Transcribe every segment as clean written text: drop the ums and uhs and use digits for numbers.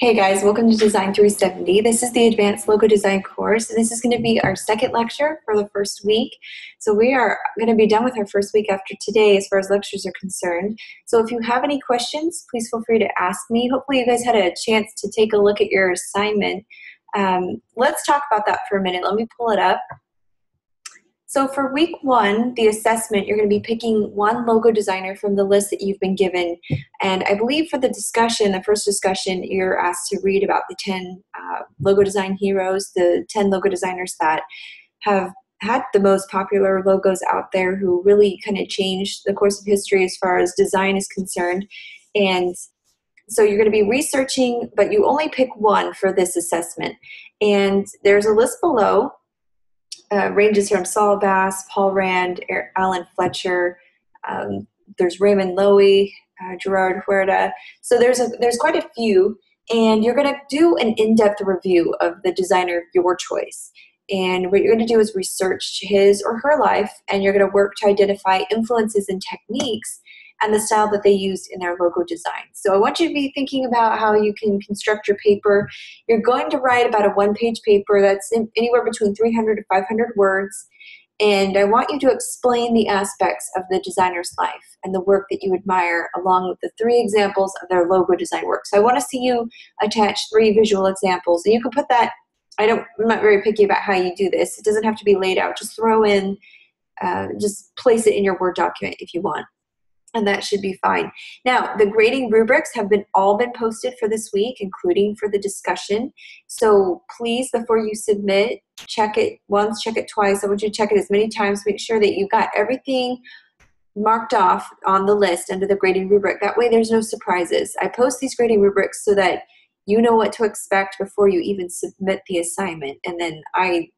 Hey guys, welcome to Design 370. This is the Advanced Logo Design course. This is going to be our second lecture for the first week. So we are going to be done with our first week after today as far as lectures are concerned. So if you have any questions, please feel free to ask me. Hopefully you guys had a chance to take a look at your assignment. Let's talk about that for a minute. Let me pull it up. So for week one, the assessment, you're going to be picking one logo designer from the list that you've been given. And I believe for the discussion, the first discussion, you're asked to read about the 10 logo design heroes, the 10 logo designers that have had the most popular logos out there who really kind of changed the course of history as far as design is concerned. And so you're going to be researching, but you only pick one for this assessment. And there's a list below. Ranges from Saul Bass, Paul Rand, Alan Fletcher. There's Raymond Loewy, Gerard Huerta. So there's quite a few, and you're going to do an in-depth review of the designer of your choice. And what you're going to do is research his or her life, and you're going to work to identify influences and techniques and the style that they used in their logo design. So I want you to be thinking about how you can construct your paper. You're going to write about a one-page paper that's anywhere between 300 to 500 words, and I want you to explain the aspects of the designer's life and the work that you admire along with the 3 examples of their logo design work. So I want to see you attach 3 visual examples, and you can put that, I'm not very picky about how you do this. It doesn't have to be laid out. Just throw in, just place it in your Word document if you want. And that should be fine. Now, the grading rubrics have all been posted for this week, including for the discussion. So please, before you submit, check it once, check it twice. I want you to check it as many times. Make sure that you got everything marked off on the list under the grading rubric. That way there's no surprises. I post these grading rubrics so that you know what to expect before you even submit the assignment. And then I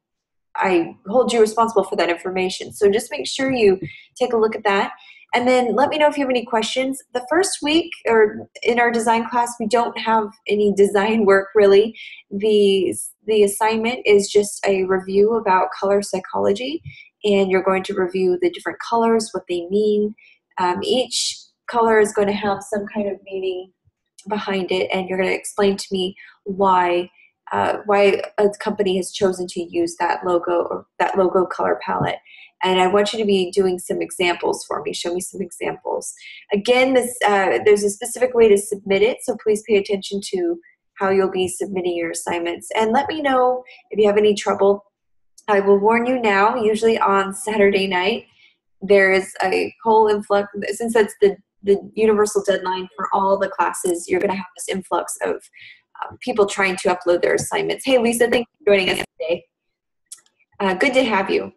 hold you responsible for that information. So just make sure you take a look at that. And then let me know if you have any questions. The first week, or in our design class, we don't have any design work really. The assignment is just a review about color psychology, and you're going to review the different colors, what they mean. Each color is going to have some kind of meaning behind it, and you're going to explain to me why a company has chosen to use that logo or that logo color palette. And I want you to be doing some examples for me. Show me some examples. Again, there's a specific way to submit it, so please pay attention to how you'll be submitting your assignments. And let me know if you have any trouble. I will warn you now, usually on Saturday night, there is a whole influx. Since that's the universal deadline for all the classes, you're going to have this influx of people trying to upload their assignments. Hey, Lisa, thanks for joining us today. Good to have you.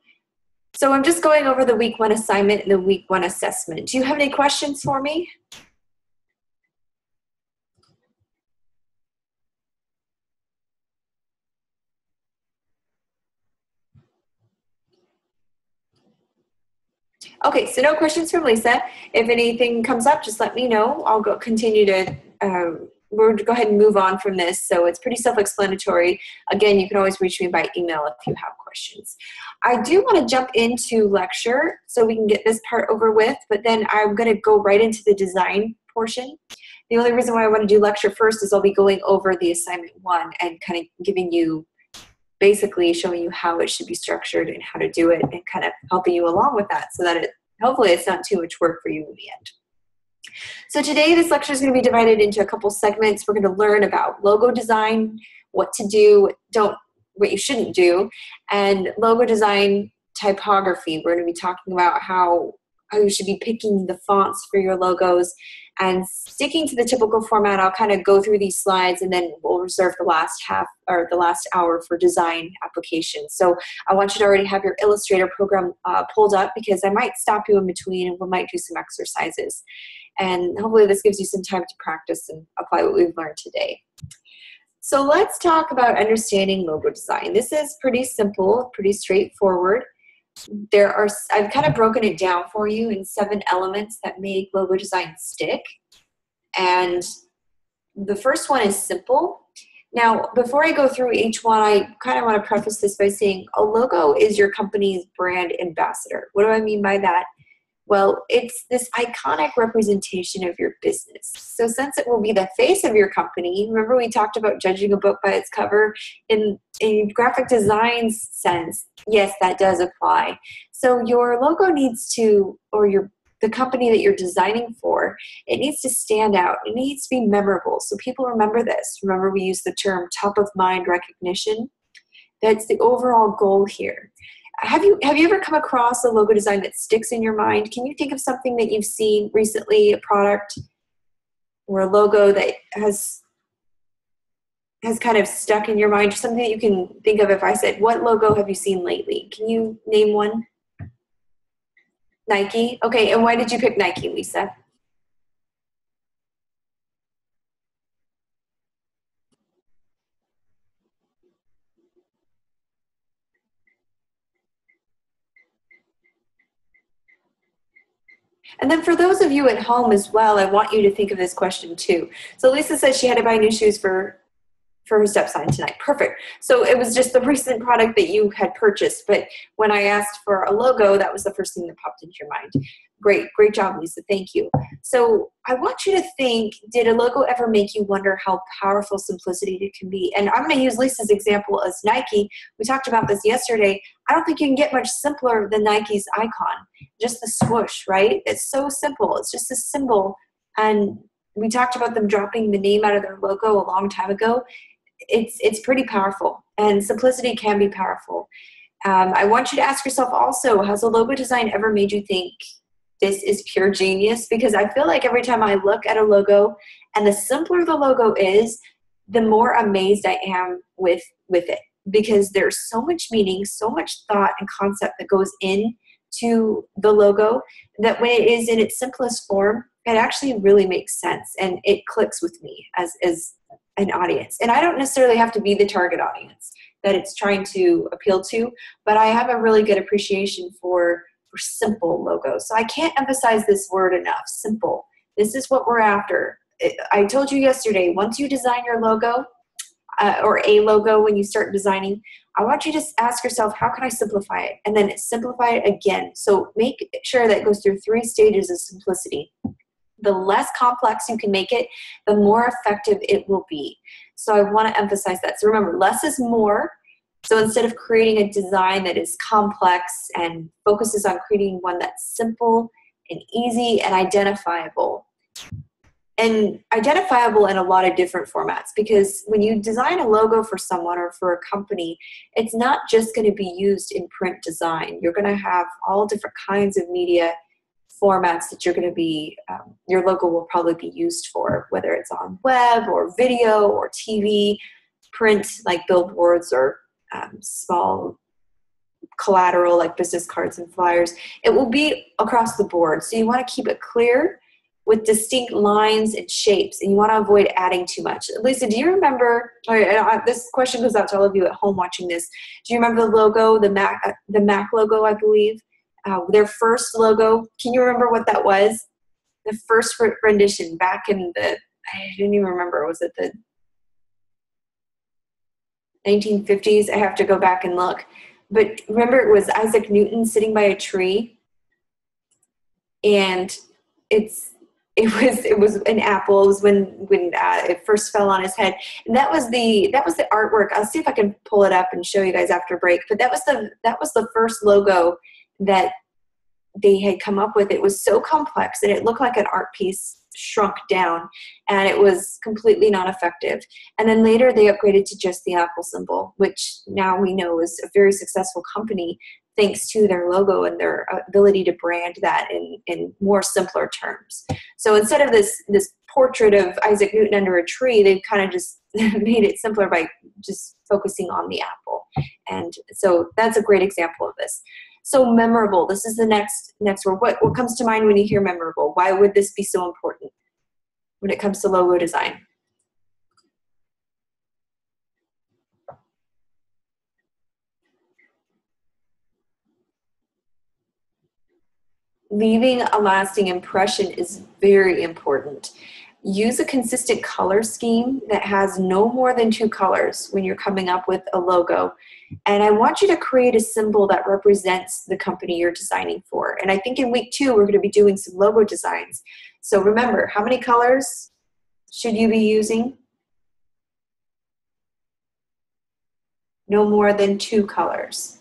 So I'm just going over the week 1 assignment and the week 1 assessment. Do you have any questions for me? Okay, so no questions from Lisa. If anything comes up, just let me know. I'll continue to, we'll go ahead and move on from this. So it's pretty self-explanatory. Again, you can always reach me by email if you have questions. I do want to jump into lecture so we can get this part over with, but then I'm going to go right into the design portion. The only reason why I want to do lecture first is I'll be going over the assignment 1 and kind of giving you, basically showing you how it should be structured and how to do it, and kind of helping you along with that so that hopefully it's not too much work for you in the end. So today this lecture is going to be divided into a couple segments. We're going to learn about logo design, what to do, what you shouldn't do, and logo design typography. We're going to be talking about how you should be picking the fonts for your logos, and sticking to the typical format. I'll kind of go through these slides, and then we'll reserve the last half or the last hour for design applications. So I want you to already have your Illustrator program pulled up, because I might stop you in between and we might do some exercises. And hopefully this gives you some time to practice and apply what we've learned today. So let's talk about understanding logo design. This is pretty simple, pretty straightforward. I've kind of broken it down for you in 7 elements that make logo design stick. And the first one is simple. Now, before I go through each one, I kind of want to preface this by saying a logo is your company's brand ambassador. What do I mean by that? Well, it's this iconic representation of your business. So since it will be the face of your company, remember we talked about judging a book by its cover in graphic design sense, yes, that does apply. So your logo needs to, or the company that you're designing for, it needs to stand out. It needs to be memorable. So people remember this. Remember we use the term top of mind recognition? That's the overall goal here. Have you ever come across a logo design that sticks in your mind? Can you think of something that you've seen recently, a product or a logo that has kind of stuck in your mind, or something that you can think of if I said, what logo have you seen lately? Can you name one? Nike? Okay, and why did you pick Nike, Lisa? And then for those of you at home as well, I want you to think of this question too. So Lisa said she had to buy new shoes for her step sign tonight. Perfect. So it was just the recent product that you had purchased. But when I asked for a logo, that was the first thing that popped into your mind. Great job, Lisa. Thank you. So I want you to think, did a logo ever make you wonder how powerful simplicity it can be? And I'm going to use Lisa's example as Nike. We talked about this yesterday. I don't think you can get much simpler than Nike's icon. Just the swoosh, right? It's so simple. It's just a symbol. And we talked about them dropping the name out of their logo a long time ago. It's pretty powerful, and simplicity can be powerful. I want you to ask yourself also, has a logo design ever made you think this is pure genius? Because I feel like every time I look at a logo, and the simpler the logo is, the more amazed I am with it, because there's so much meaning, so much thought and concept that goes into the logo, that when it is in its simplest form, it actually really makes sense, and it clicks with me as an audience. And I don't necessarily have to be the target audience that it's trying to appeal to, but I have a really good appreciation for simple logos. So I can't emphasize this word enough, simple. This is what we're after. I told you yesterday, once you design your logo, or a logo when you start designing, I want you to ask yourself, how can I simplify it? And then simplify it again. So make sure that it goes through 3 stages of simplicity. The less complex you can make it, the more effective it will be. So I want to emphasize that. So remember, less is more. So instead of creating a design that is complex and focuses on creating one that's simple and easy and identifiable. And identifiable in a lot of different formats, because when you design a logo for someone or for a company, it's not just going to be used in print design. You're going to have all different kinds of media formats that you're going to be, your logo will probably be used for, whether it's on web or video or TV, print like billboards or small collateral like business cards and flyers. It will be across the board. So you want to keep it clear with distinct lines and shapes, and you want to avoid adding too much. Lisa, do you remember, this question goes out to all of you at home watching this, do you remember the logo, the Mac logo, I believe? Their first logo, can you remember what that was? The first rendition back in I didn't even remember, was it the 1950s? I have to go back and look. But remember, it was Isaac Newton sitting by a tree, and it was an apple. It was when it first fell on his head, and that was the artwork. I'll see if I can pull it up and show you guys after break. But that was the first logo that they had come up with. It was so complex and it looked like an art piece shrunk down, and it was completely non-effective. And then later they upgraded to just the apple symbol, which now we know is a very successful company thanks to their logo and their ability to brand that in more simpler terms. So instead of this portrait of Isaac Newton under a tree, they've kind of just made it simpler by just focusing on the apple. And so that's a great example of this. So memorable, this is the next word. What comes to mind when you hear memorable? Why would this be so important when it comes to logo design? Leaving a lasting impression is very important. use a consistent color scheme that has no more than 2 colors when you're coming up with a logo. And I want you to create a symbol that represents the company you're designing for. And I think in week 2, we're going to be doing some logo designs. So remember, how many colors should you be using? No more than 2 colors.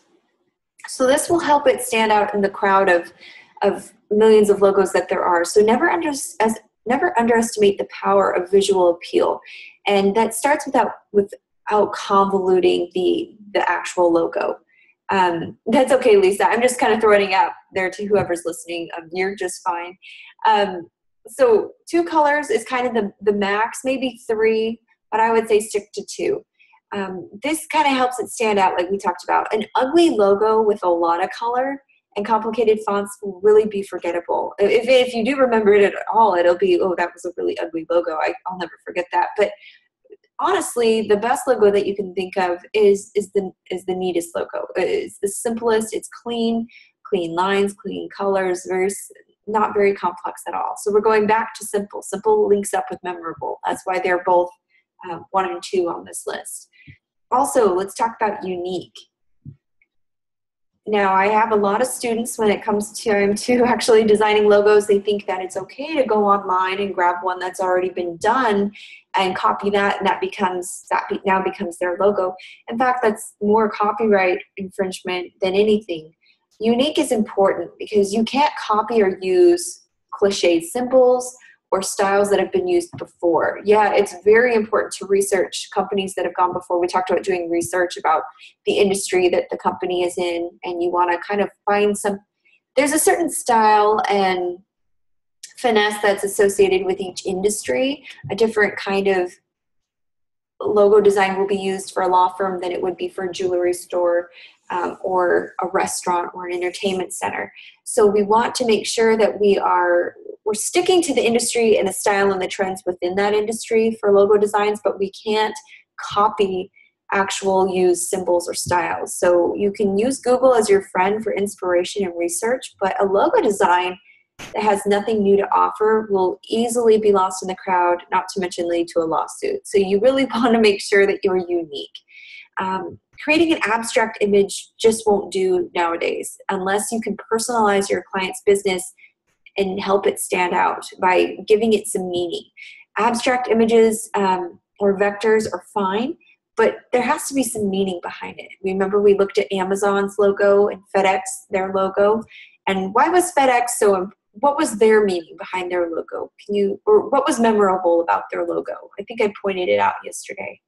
So this will help it stand out in the crowd of millions of logos that there are. So never underestimate the power of visual appeal. And that starts without convoluting the actual logo. That's okay, Lisa. I'm just kind of throwing it out there to whoever's listening. You're just fine. So 2 colors is kind of the max, maybe 3, but I would say stick to 2. This kind of helps it stand out, like we talked about. An ugly logo with a lot of color and complicated fonts will really be forgettable. If you do remember it at all, it'll be, oh, that was a really ugly logo. I'll never forget that. But honestly, the best logo that you can think of is the neatest logo. It's the simplest. It's clean lines, clean colors, not very complex at all. So we're going back to simple. Simple links up with memorable. That's why they're both 1 and 2 on this list. Also, let's talk about unique. Now, I have a lot of students when it comes to actually designing logos, they think that it's okay to go online and grab one that's already been done and copy that, and that now becomes their logo. In fact, that's more copyright infringement than anything. Unique is important because you can't copy or use cliche symbols or styles that have been used before. Yeah, it's very important to research companies that have gone before. We talked about doing research about the industry that the company is in, and you want to kind of find there's a certain style and finesse that's associated with each industry. A different kind of logo design will be used for a law firm than it would be for a jewelry store or a restaurant or an entertainment center. So we want to make sure that we're sticking to the industry and the style and the trends within that industry for logo designs, but we can't copy actual used symbols or styles. So you can use Google as your friend for inspiration and research, but a logo design that has nothing new to offer will easily be lost in the crowd, not to mention lead to a lawsuit. So you really want to make sure that you're unique. Creating an abstract image just won't do nowadays unless you can personalize your client's business and help it stand out by giving it some meaning. Abstract images or vectors are fine, but there has to be some meaning behind it. Remember, we looked at Amazon's logo and FedEx, their logo, and why was FedEx what was their meaning behind their logo? Or what was memorable about their logo? I think I pointed it out yesterday.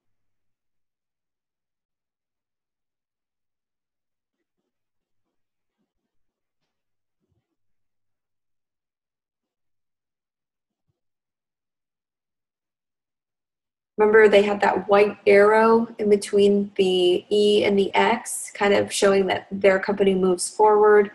Remember, they had that white arrow in between the E and the X, kind of showing that their company moves forward.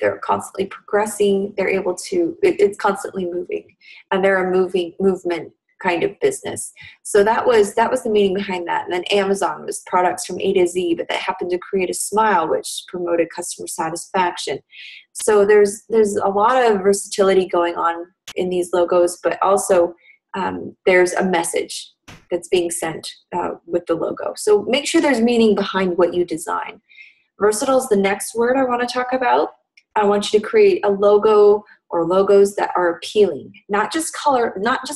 They're constantly progressing. They're able to, it's constantly moving, and they're a movement kind of business. So that was the meaning behind that. And then Amazon was products from A to Z, but that happened to create a smile, which promoted customer satisfaction. So there's a lot of versatility going on in these logos, but also there's a message that's being sent with the logo. So make sure there's meaning behind what you design. Versatile is the next word I want to talk about. I want you to create a logo or logos that are appealing, not just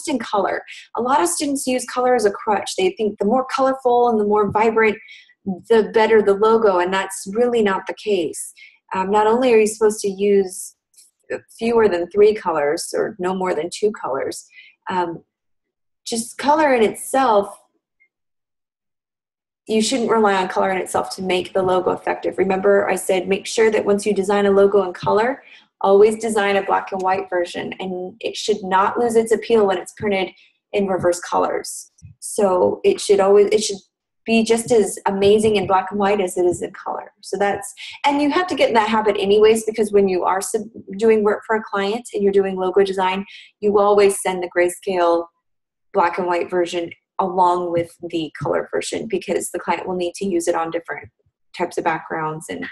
in color. A lot of students use color as a crutch. They think the more colorful and the more vibrant, the better the logo, and that's really not the case. Not only are you supposed to use fewer than 3 colors or no more than 2 colors, just color in itself, you shouldn't rely on color in itself to make the logo effective. Remember, I said make sure that once you design a logo in color, always design a black and white version, and it should not lose its appeal when it's printed in reverse colors. So it should be just as amazing in black and white as it is in color. So and you have to get in that habit anyways, because when you are doing work for a client and you're doing logo design, you always send the grayscale black and white version along with the color version, because the client will need to use it on different types of backgrounds and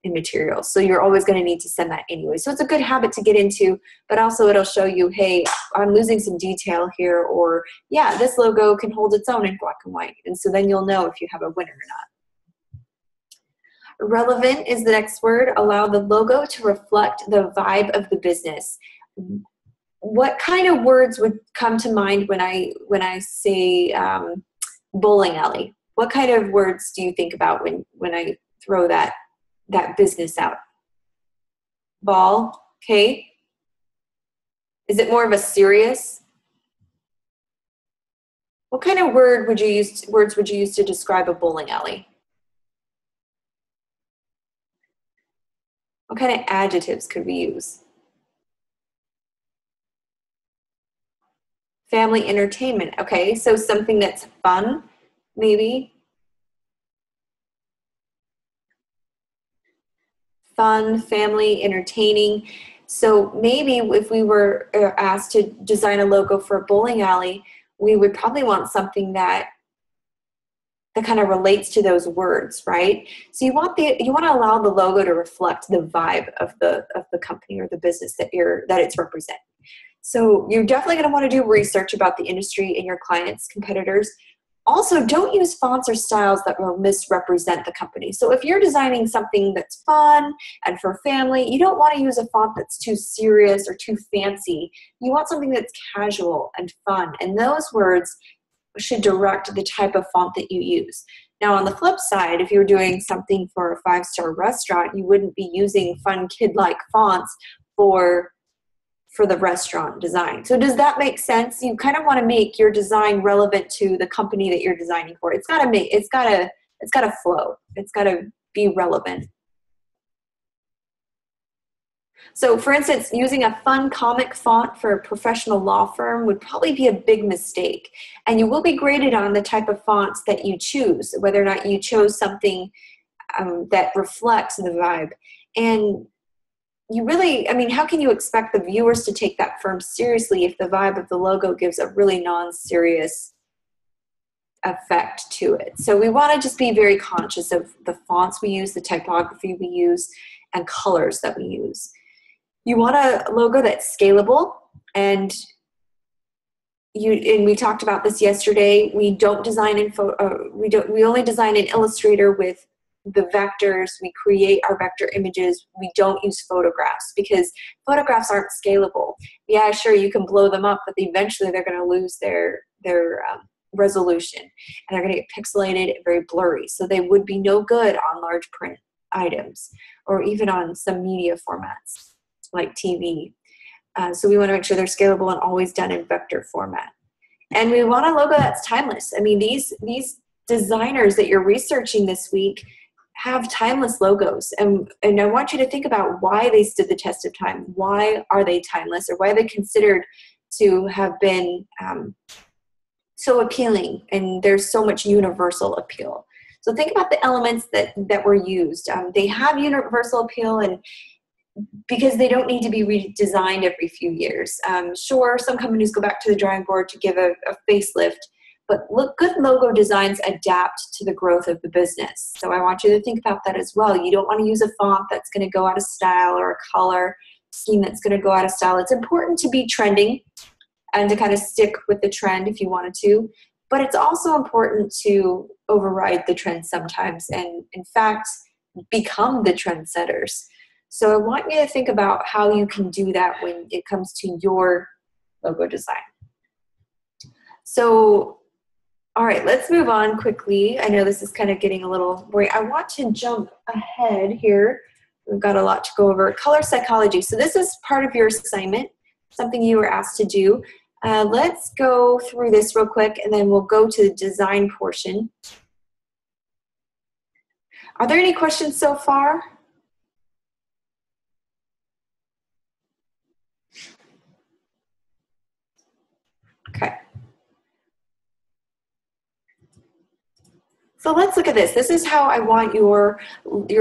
in materials. So you're always going to need to send that anyway. So it's a good habit to get into, but also it'll show you, hey, I'm losing some detail here, or yeah, this logo can hold its own in black and white. And so then you'll know if you have a winner or not. Relevant is the next word. Allow the logo to reflect the vibe of the business. What kind of words would come to mind when I say bowling alley? What kind of words do you think about when I throw that business out? Ball, okay. Is it more of a serious? What kind of words would you use to describe a bowling alley? What kind of adjectives could we use? Family entertainment, okay, so something that's fun, maybe. Fun, family, entertaining. So maybe if we were asked to design a logo for a bowling alley, we would probably want something that kind of relates to those words, right? So you want to allow the logo to reflect the vibe of the company or the business that it's representing. So you're definitely going to want to do research about the industry and your clients, competitors. Also, don't use fonts or styles that will misrepresent the company. So if you're designing something that's fun and for family, you don't want to use a font that's too serious or too fancy. You want something that's casual and fun. And those words should direct the type of font that you use. Now, on the flip side, if you're doing something for a 5-star restaurant, you wouldn't be using fun kid-like fonts for the restaurant design. So does that make sense? You kind of want to make your design relevant to the company that you're designing for. It's got to flow. It's got to be relevant. So for instance, using a fun comic font for a professional law firm would probably be a big mistake. And you will be graded on the type of fonts that you choose, whether or not you chose something that reflects the vibe. And you really, how can you expect the viewers to take that firm seriously if the vibe of the logo gives a really non-serious effect to it? So we want to just be very conscious of the fonts we use, the typography we use, and colors that we use. You want a logo that's scalable, and we talked about this yesterday. We don't design we only design in Illustrator with the vectors. We create our vector images. We don't use photographs because photographs aren't scalable. Yeah, sure, you can blow them up, but eventually they're going to lose their resolution, and they're going to get pixelated and very blurry. So they would be no good on large print items or even on some media formats like TV. So we want to make sure they're scalable and always done in vector format. And we want a logo that's timeless. These designers that you're researching this week have timeless logos. And I want you to think about why they stood the test of time. Why are they timeless, or why are they considered to have been so appealing, and there's so much universal appeal. So think about the elements that were used. They have universal appeal, and because they don't need to be redesigned every few years. Sure, some companies go back to the drawing board to give a facelift, but good logo designs adapt to the growth of the business. So I want you to think about that as well. You don't want to use a font that's going to go out of style, or a color scheme that's going to go out of style. It's important to be trending and to kind of stick with the trend if you wanted to, but it's also important to override the trend sometimes and, in fact, become the trendsetters. So I want you to think about how you can do that when it comes to your logo design. So, all right, let's move on quickly. I know this is kind of getting a little boring. I want to jump ahead here. We've got a lot to go over. Color psychology. So this is part of your assignment, something you were asked to do. Let's go through this real quick, and then we'll go to the design portion. Are there any questions so far? Okay. So let's look at this. This is how I want your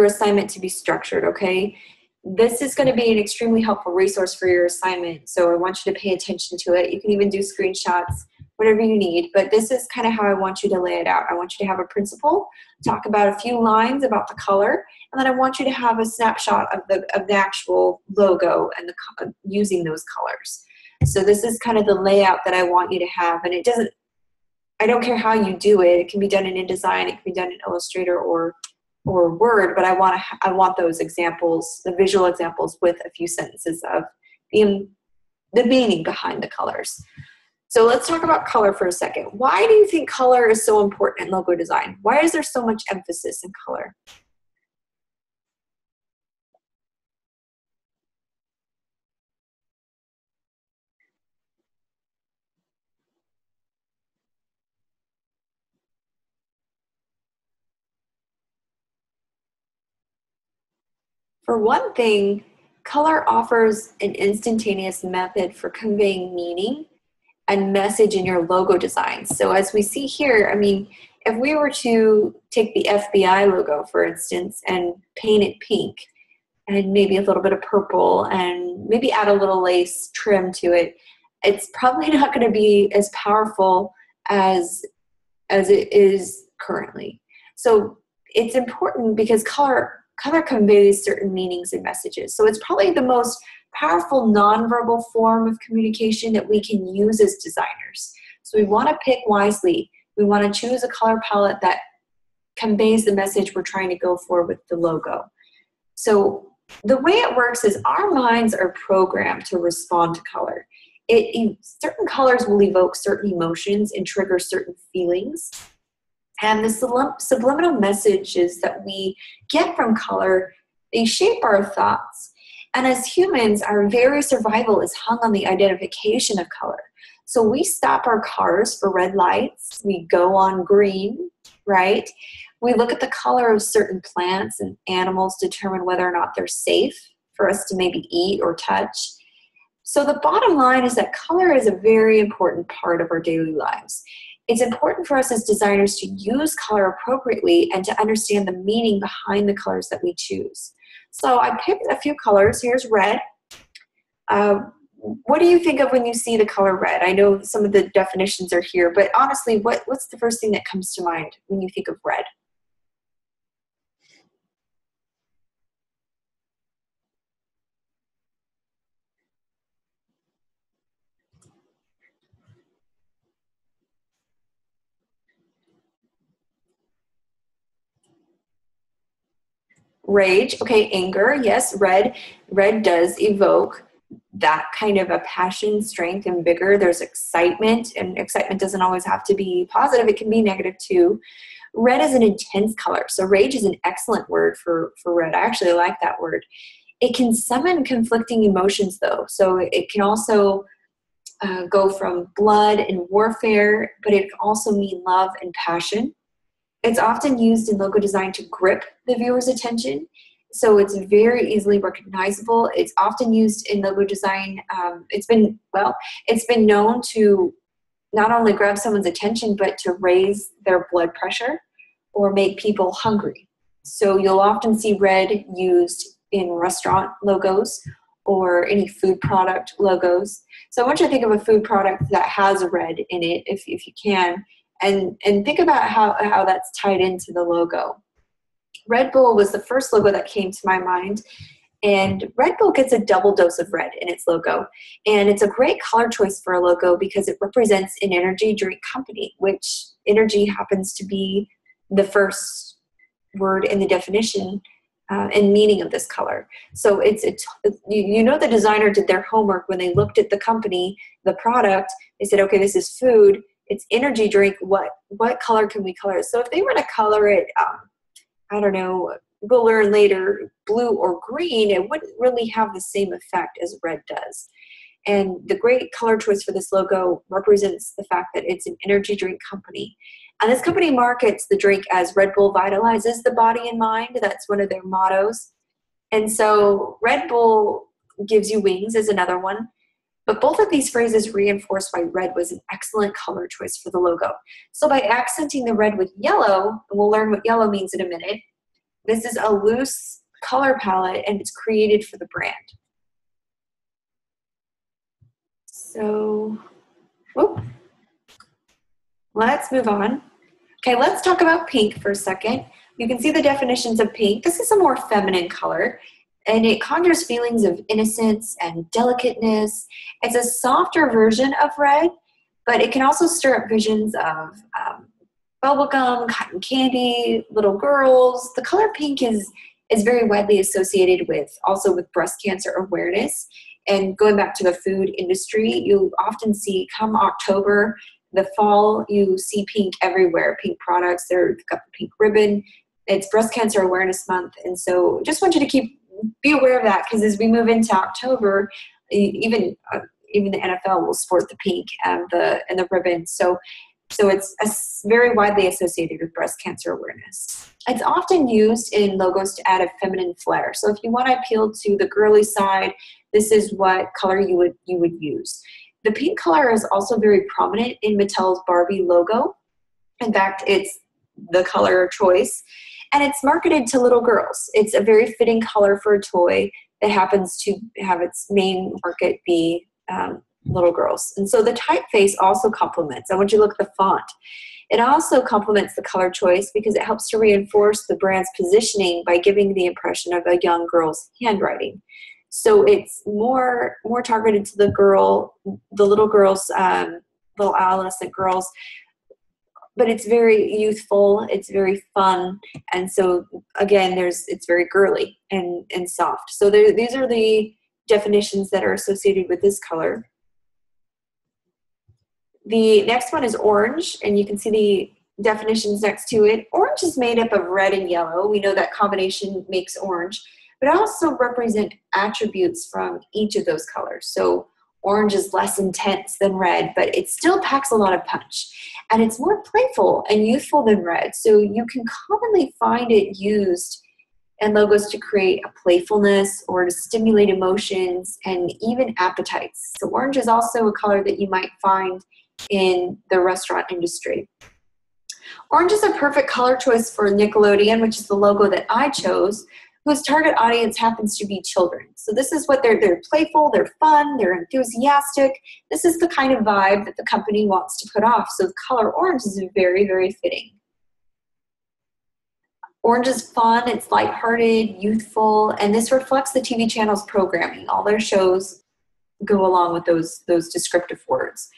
assignment to be structured, okay? This is going to be an extremely helpful resource for your assignment, so I want you to pay attention to it. You can even do screenshots whatever you need. But this is kind of how I want you to lay it out. I want you to have a principle, talk about a few lines about the color, and then I want you to have a snapshot of the actual logo and using those colors. So this is kind of the layout that I want you to have, and I don't care how you do it. It can be done in InDesign, it can be done in Illustrator or Word, but I want those examples, the visual examples with a few sentences of the meaning behind the colors. So let's talk about color for a second. Why do you think color is so important in logo design? Why is there so much emphasis in color? For one thing, color offers an instantaneous method for conveying meaning and message in your logo design. So as we see here, I mean, if we were to take the FBI logo, for instance, and paint it pink and maybe a little bit of purple and maybe add a little lace trim to it, it's probably not going to be as powerful as it is currently. So it's important because color conveys certain meanings and messages. So it's probably the most powerful nonverbal form of communication that we can use as designers. So we want to pick wisely. We want to choose a color palette that conveys the message we're trying to go for with the logo. So the way it works is our minds are programmed to respond to color. Certain colors will evoke certain emotions and trigger certain feelings. And the subliminal messages that we get from color, they shape our thoughts. And as humans, our very survival is hung on the identification of color. So we stop our cars for red lights. We go on green, right? We look at the color of certain plants and animals to determine whether or not they're safe for us to maybe eat or touch. So the bottom line is that color is a very important part of our daily lives. It's important for us as designers to use color appropriately and to understand the meaning behind the colors that we choose. So I picked a few colors. Here's red. What do you think of when you see the color red? I know some of the definitions are here, but honestly, what's the first thing that comes to mind when you think of red? Rage, okay, anger, yes, red. Red does evoke that kind of a passion, strength, and vigor. There's excitement, and excitement doesn't always have to be positive. It can be negative too. Red is an intense color, so rage is an excellent word for red. I actually like that word. It can summon conflicting emotions though, so it can also go from blood and warfare, but it can also mean love and passion. It's often used in logo design to grip the viewer's attention, so it's very easily recognizable. It's often used in logo design. It's been known to not only grab someone's attention, but to raise their blood pressure or make people hungry. So you'll often see red used in restaurant logos or any food product logos. So I want you to think of a food product that has red in it, if you can, and think about how that's tied into the logo. Red Bull was the first logo that came to my mind, and Red Bull gets a double dose of red in its logo. And it's a great color choice for a logo because it represents an energy drink company, which energy happens to be the first word in the definition and meaning of this color. So you know the designer did their homework when they looked at the company, the product. They said, okay, this is food, it's energy drink. What color can we color it? So if they were to color it, I don't know, we'll learn later, blue or green, it wouldn't really have the same effect as red does. And the great color choice for this logo represents the fact that it's an energy drink company. And this company markets the drink as Red Bull vitalizes the body and mind. That's one of their mottos. And so Red Bull gives you wings is another one. But both of these phrases reinforce why red was an excellent color choice for the logo. So by accenting the red with yellow, and we'll learn what yellow means in a minute, this is a loose color palette and it's created for the brand. So, whoop. Let's move on. Okay, let's talk about pink for a second. You can see the definitions of pink. This is a more feminine color, and it conjures feelings of innocence and delicateness. It's a softer version of red, but it can also stir up visions of bubblegum, cotton candy, little girls. The color pink is very widely associated with also with breast cancer awareness. And going back to the food industry, you often see come October, the fall, you see pink everywhere, pink products. They've got the pink ribbon. It's Breast Cancer Awareness Month. And so just want you to be aware of that, because as we move into October, even the NFL will sport the pink and the ribbon. So it's very widely associated with breast cancer awareness. It's often used in logos to add a feminine flair. So if you want to appeal to the girly side, this is what color you would use. The pink color is also very prominent in Mattel's Barbie logo. In fact, it's the color choice, and it's marketed to little girls. It's a very fitting color for a toy that happens to have its main market be little girls. And so the typeface also complements. I want you to look at the font. It also complements the color choice because it helps to reinforce the brand's positioning by giving the impression of a young girl's handwriting. So it's more targeted to the little girls, little adolescent girls, but it's very youthful, it's very fun, and so again, it's very girly and soft. So these are the definitions that are associated with this color. The next one is orange, and you can see the definitions next to it. Orange is made up of red and yellow. We know that combination makes orange, but also represent attributes from each of those colors. So orange is less intense than red, but it still packs a lot of punch. And it's more playful and youthful than red. So you can commonly find it used in logos to create a playfulness or to stimulate emotions and even appetites. So orange is also a color that you might find in the restaurant industry. Orange is a perfect color choice for Nickelodeon, which is the logo that I chose, whose target audience happens to be children. So this is what they're playful, they're fun, they're enthusiastic. This is the kind of vibe that the company wants to put off. So the color orange is very, very fitting. Orange is fun, it's lighthearted, youthful, and this reflects the TV channel's programming. All their shows go along with those descriptive words.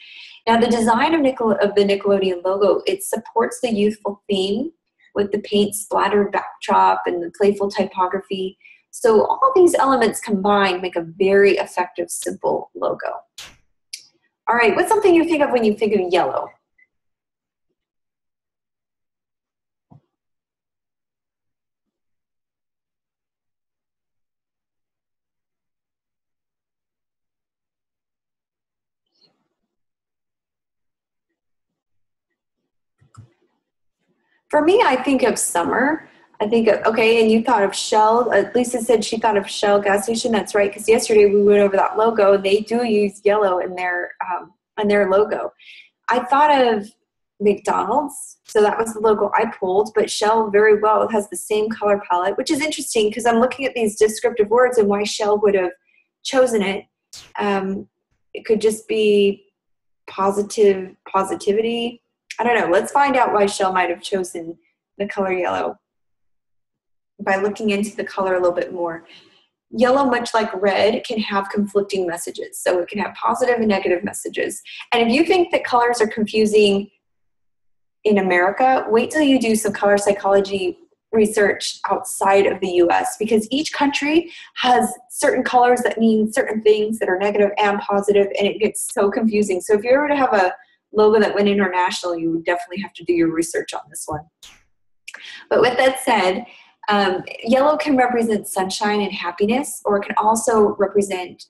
Now, the design of the Nickelodeon logo, it supports the youthful theme with the paint splattered backdrop and the playful typography. So all these elements combined make a very effective, simple logo. All right, what's something you think of when you think of yellow? For me, I think of summer. I think of, okay, and you thought of Shell. Lisa said she thought of Shell gas station. That's right, because yesterday we went over that logo, and they do use yellow in their logo. I thought of McDonald's, so that was the logo I pulled, but Shell very well has the same color palette, which is interesting because I'm looking at these descriptive words and why Shell would have chosen it. It could just be positivity. I don't know. Let's find out why Shell might have chosen the color yellow by looking into the color a little bit more. Yellow, much like red, can have conflicting messages. So it can have positive and negative messages. And if you think that colors are confusing in America, wait till you do some color psychology research outside of the US, because each country has certain colors that mean certain things that are negative and positive, and it gets so confusing. So if you were to have a logo that went international, you would definitely have to do your research on this one. But with that said, yellow can represent sunshine and happiness, or it can also represent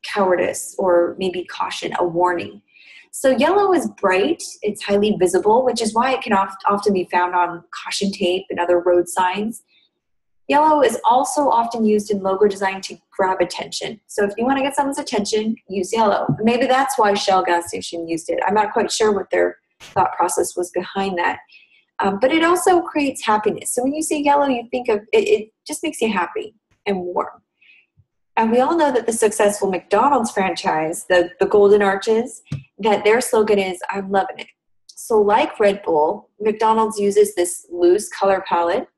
cowardice or maybe caution, a warning. So yellow is bright, it's highly visible, which is why it can often be found on caution tape and other road signs. Yellow is also often used in logo design to grab attention. So if you want to get someone's attention, use yellow. Maybe that's why Shell gas station used it. I'm not quite sure what their thought process was behind that. But it also creates happiness. So when you see yellow, you think of it just makes you happy and warm. And we all know that the successful McDonald's franchise, the Golden Arches, that their slogan is, "I'm loving it." So like Red Bull, McDonald's uses this loose color palette.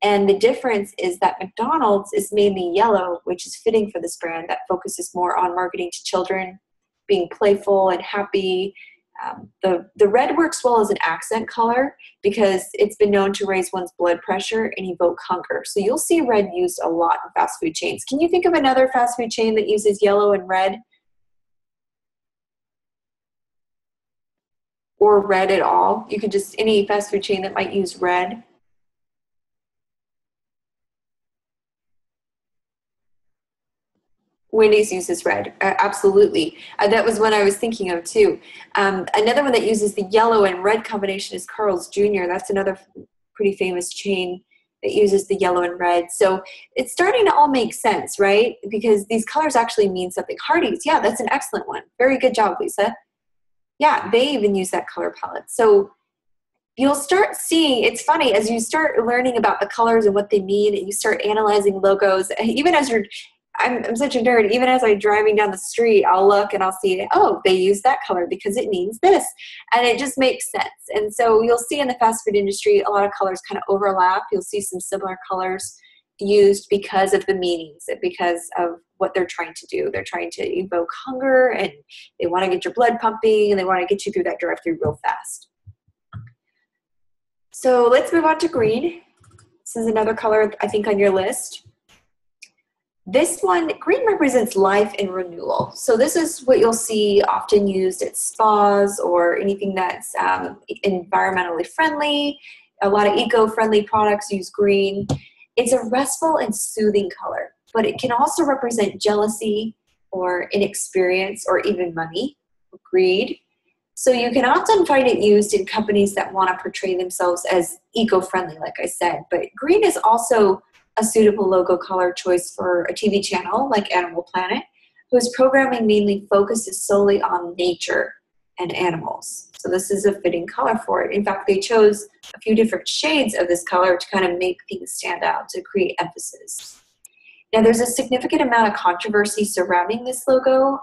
And the difference is that McDonald's is mainly yellow, which is fitting for this brand that focuses more on marketing to children, being playful and happy. The red works well as an accent color because it's been known to raise one's blood pressure and evoke hunger. So you'll see red used a lot in fast food chains. Can you think of another fast food chain that uses yellow and red? Or red at all? You could just, any fast food chain that might use red. Wendy's uses red, absolutely. That was one I was thinking of too. Another one that uses the yellow and red combination is Carl's Jr. That's another pretty famous chain that uses the yellow and red. So it's starting to all make sense, right? Because these colors actually mean something. Hardee's, yeah, that's an excellent one. Very good job, Lisa. Yeah, they even use that color palette. So you'll start seeing, it's funny, as you start learning about the colors and what they mean, and you start analyzing logos, even as you're, I'm such a nerd, even as I'm driving down the street, I'll look and I'll see, oh, they use that color because it means this. And it just makes sense. And so you'll see in the fast food industry, a lot of colors kind of overlap. You'll see some similar colors used because of the meanings, because of what they're trying to do. They're trying to evoke hunger, and they want to get your blood pumping, and they want to get you through that drive-through real fast. So let's move on to green. This is another color, I think, on your list. This one, green represents life and renewal. So this is what you'll see often used at spas or anything that's environmentally friendly. A lot of eco-friendly products use green. It's a restful and soothing color, but it can also represent jealousy or inexperience or even money, greed. So you can often find it used in companies that want to portray themselves as eco-friendly, like I said. But green is also a suitable logo color choice for a TV channel like Animal Planet, whose programming mainly focuses solely on nature and animals. So this is a fitting color for it. In fact, they chose a few different shades of this color to kind of make things stand out, to create emphasis. Now, there's a significant amount of controversy surrounding this logo.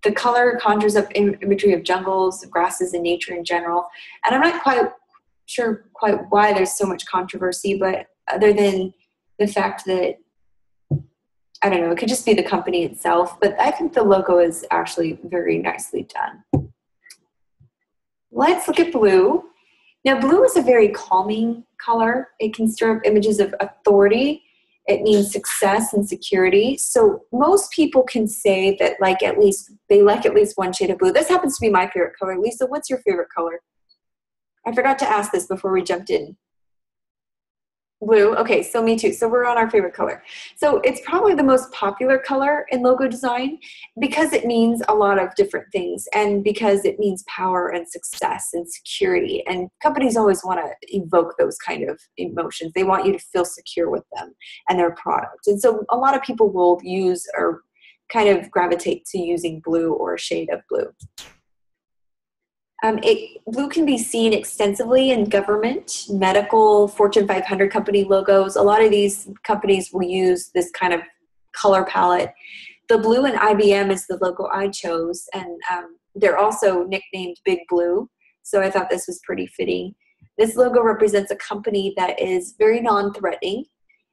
The color conjures up imagery of jungles, grasses, and nature in general. And I'm not quite sure why there's so much controversy, but other than the fact that, I don't know, it could just be the company itself, but I think the logo is actually very nicely done. Let's look at blue. Now, blue is a very calming color. It can stir up images of authority. It means success and security. So most people can say that they like at least one shade of blue. This happens to be my favorite color. Lisa, what's your favorite color? I forgot to ask this before we jumped in. Blue, okay, so me too. So we're on our favorite color. So it's probably the most popular color in logo design because it means a lot of different things, and because it means power and success and security. And companies always want to evoke those kind of emotions. They want you to feel secure with them and their product. And so a lot of people will use or kind of gravitate to using blue or a shade of blue. Blue can be seen extensively in government, medical, Fortune 500 company logos. A lot of these companies will use this kind of color palette. The blue in IBM is the logo I chose, and they're also nicknamed Big Blue, so I thought this was pretty fitting. This logo represents a company that is very non-threatening,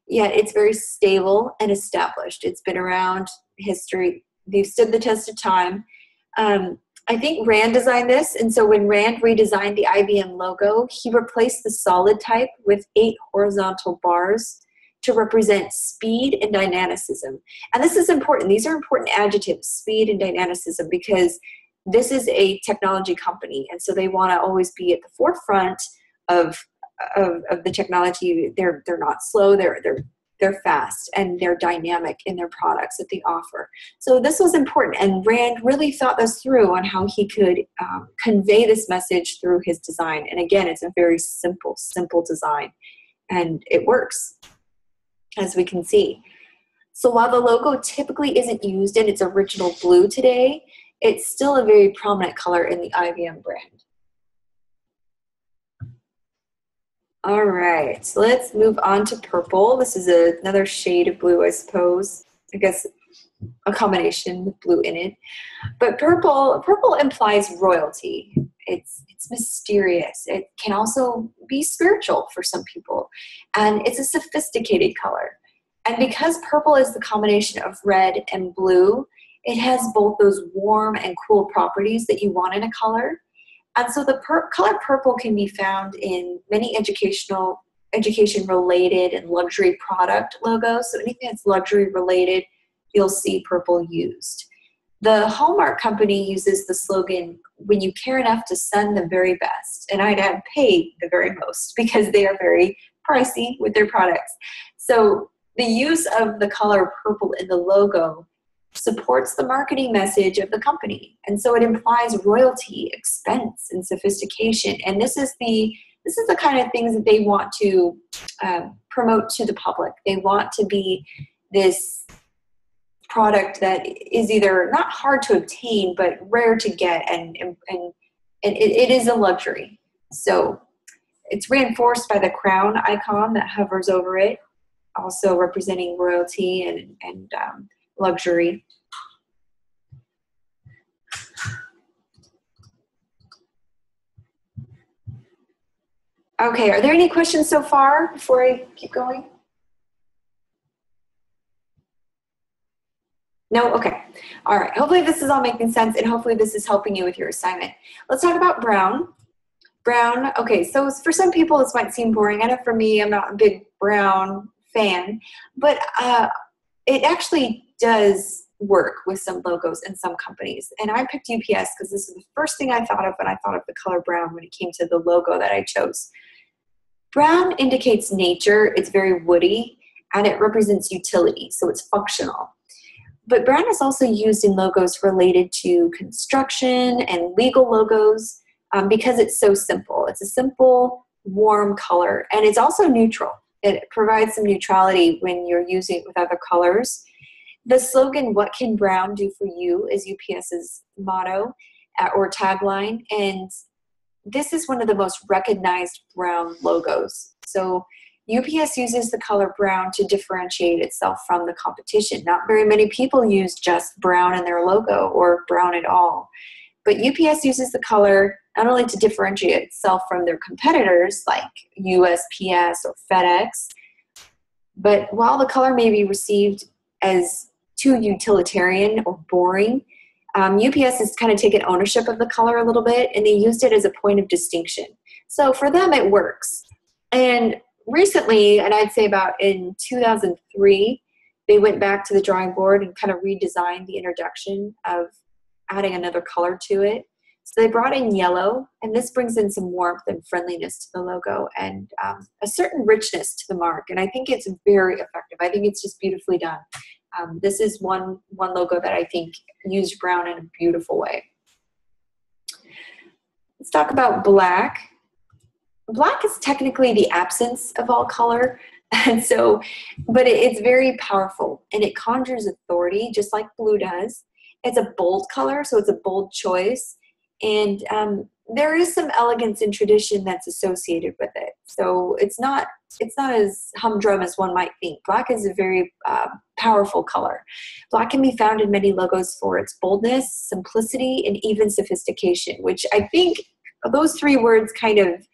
yet it's very stable and established. It's been around history. They've stood the test of time. I think Rand designed this, and so when Rand redesigned the IBM logo, he replaced the solid type with 8 horizontal bars to represent speed and dynamicism. And this is important. These are important adjectives, speed and dynamicism, because this is a technology company, and so they want to always be at the forefront of the technology. They're not slow. They're fast, and they're dynamic in their products that they offer. So this was important, and Rand really thought this through on how he could convey this message through his design. And again, it's a very simple design, and it works, as we can see. So while the logo typically isn't used in its original blue today, it's still a very prominent color in the IBM brand. All right, so let's move on to purple. This is another shade of blue, I suppose. I guess, a combination with blue in it. But purple implies royalty. It's mysterious. It can also be spiritual for some people. And it's a sophisticated color. And because purple is the combination of red and blue, it has both those warm and cool properties that you want in a color. And so the color purple can be found in many education-related and luxury product logos. So anything that's luxury-related, you'll see purple used. The Hallmark company uses the slogan, "When you care enough to send the very best," and I'd add pay the very most, because they are very pricey with their products. So the use of the color purple in the logo supports the marketing message of the company. And so it implies royalty, expense, and sophistication. And this is the kind of things that they want to promote to the public. They want to be this product that is either not hard to obtain, but rare to get, and it is a luxury. So it's reinforced by the crown icon that hovers over it, also representing royalty and luxury. Okay, are there any questions so far before I keep going? No? Okay. All right. Hopefully this is all making sense, and hopefully this is helping you with your assignment. Let's talk about brown. Brown, okay, so for some people this might seem boring. I know for me, I'm not a big brown fan, but it actually does work with some logos and some companies. And I picked UPS because this is the first thing I thought of when I thought of the color brown when it came to the logo that I chose. Brown indicates nature, it's very woody, and it represents utility, so it's functional. But brown is also used in logos related to construction and legal logos because it's so simple. It's a simple, warm color, and it's also neutral. It provides some neutrality when you're using it with other colors. The slogan, "What can brown do for you?" is UPS's motto or tagline, and this is one of the most recognized brown logos. So UPS uses the color brown to differentiate itself from the competition. Not very many people use just brown in their logo or brown at all. But UPS uses the color not only to differentiate itself from their competitors like USPS or FedEx, but while the color may be received as too utilitarian or boring, UPS has kind of taken ownership of the color a little bit, and they used it as a point of distinction. So for them, it works. And recently, and I'd say about in 2003, they went back to the drawing board and kind of redesigned the introduction of adding another color to it. So they brought in yellow, and this brings in some warmth and friendliness to the logo and a certain richness to the mark. And I think it's very effective. I think it's just beautifully done. This is one logo that I think used brown in a beautiful way. Let's talk about black. Black is technically the absence of all color, and so, but it's very powerful, and it conjures authority just like blue does. It's a bold color, so it's a bold choice, and there is some elegance and tradition that's associated with it. So it's not as humdrum as one might think. Black is a very powerful color. Black can be found in many logos for its boldness, simplicity, and even sophistication, which I think those three words kind of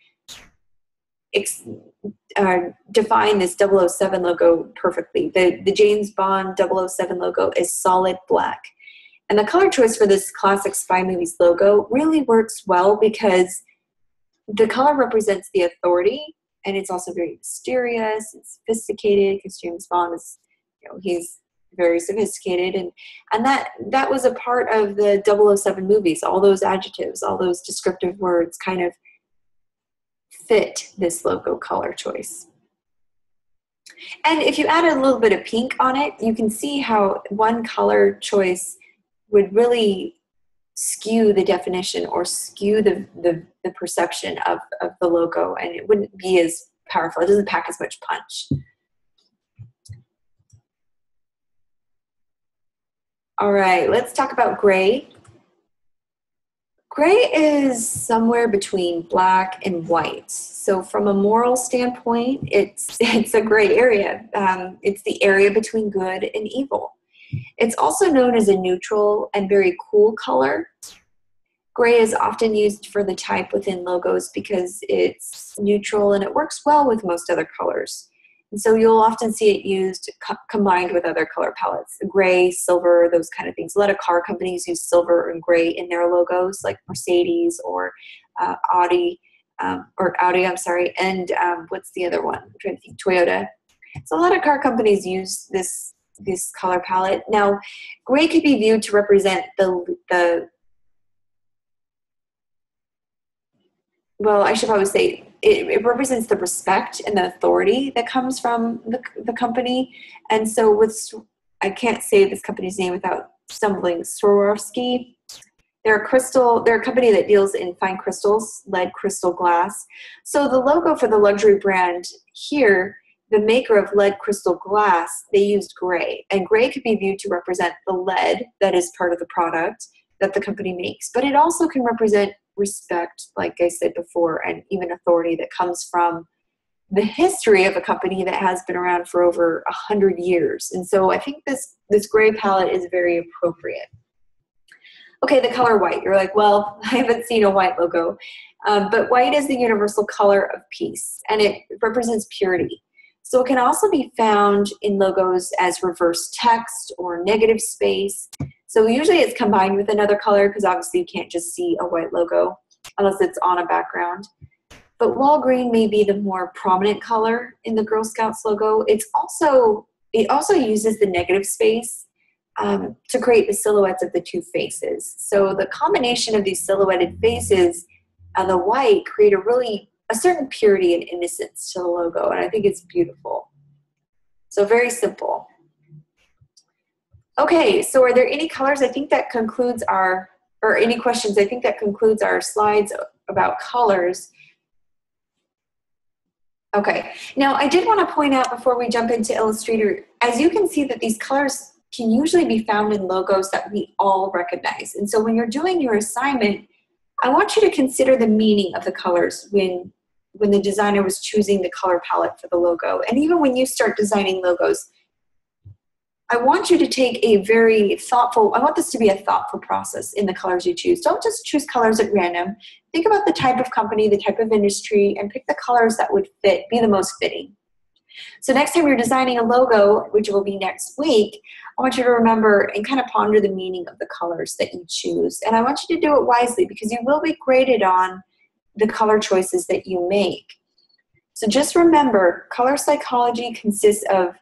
define this 007 logo perfectly. The James Bond 007 logo is solid black. And the color choice for this classic spy movies logo really works well because the color represents the authority, and it's also very mysterious and sophisticated because James Bond is, he's very sophisticated, and that was a part of the 007 movies. All those adjectives, all those descriptive words kind of fit this logo color choice. And if you add a little bit of pink on it, you can see how one color choice would really skew the definition or skew the perception of the logo, and it wouldn't be as powerful. It doesn't pack as much punch. All right, let's talk about gray. Gray is somewhere between black and white. So from a moral standpoint, it's a gray area. It's the area between good and evil. It's also known as a neutral and very cool color. Gray is often used for the type within logos because it's neutral and it works well with most other colors. And so you'll often see it used combined with other color palettes, gray, silver, those kind of things. A lot of car companies use silver and gray in their logos, like Mercedes or Audi, I'm sorry, and what's the other one? I'm trying to think, Toyota. So a lot of car companies use this color palette. Now, gray could be viewed to represent well, I should probably say it represents the respect and the authority that comes from the company. And so I can't say this company's name without stumbling, Swarovski. They're a company that deals in fine crystals, lead crystal glass. So the logo for the luxury brand here, the maker of lead crystal glass, they used gray. And gray could be viewed to represent the lead that is part of the product that the company makes. But it also can represent respect, like I said before, and even authority that comes from the history of a company that has been around for over 100 years. And so I think this gray palette is very appropriate. Okay, the color white. You're like, well, I haven't seen a white logo. But white is the universal color of peace, and it represents purity. So it can also be found in logos as reverse text or negative space. So usually it's combined with another color because obviously you can't just see a white logo unless it's on a background. But while green may be the more prominent color in the Girl Scouts logo, it also uses the negative space to create the silhouettes of the two faces. So the combination of these silhouetted faces and the white create a certain purity and innocence to the logo, and I think it's beautiful. So very simple. Okay, so are there any colors? I think that concludes or any questions? I think that concludes our slides about colors. Okay, now I did want to point out before we jump into Illustrator, as you can see that these colors can usually be found in logos that we all recognize. And so when you're doing your assignment, I want you to consider the meaning of the colors when the designer was choosing the color palette for the logo. And even when you start designing logos, I want you to take I want this to be a thoughtful process in the colors you choose. Don't just choose colors at random. Think about the type of company, the type of industry, and pick the colors that would be the most fitting. So next time you're designing a logo, which will be next week, I want you to remember and kind of ponder the meaning of the colors that you choose. And I want you to do it wisely because you will be graded on the color choices that you make. So just remember, color psychology consists of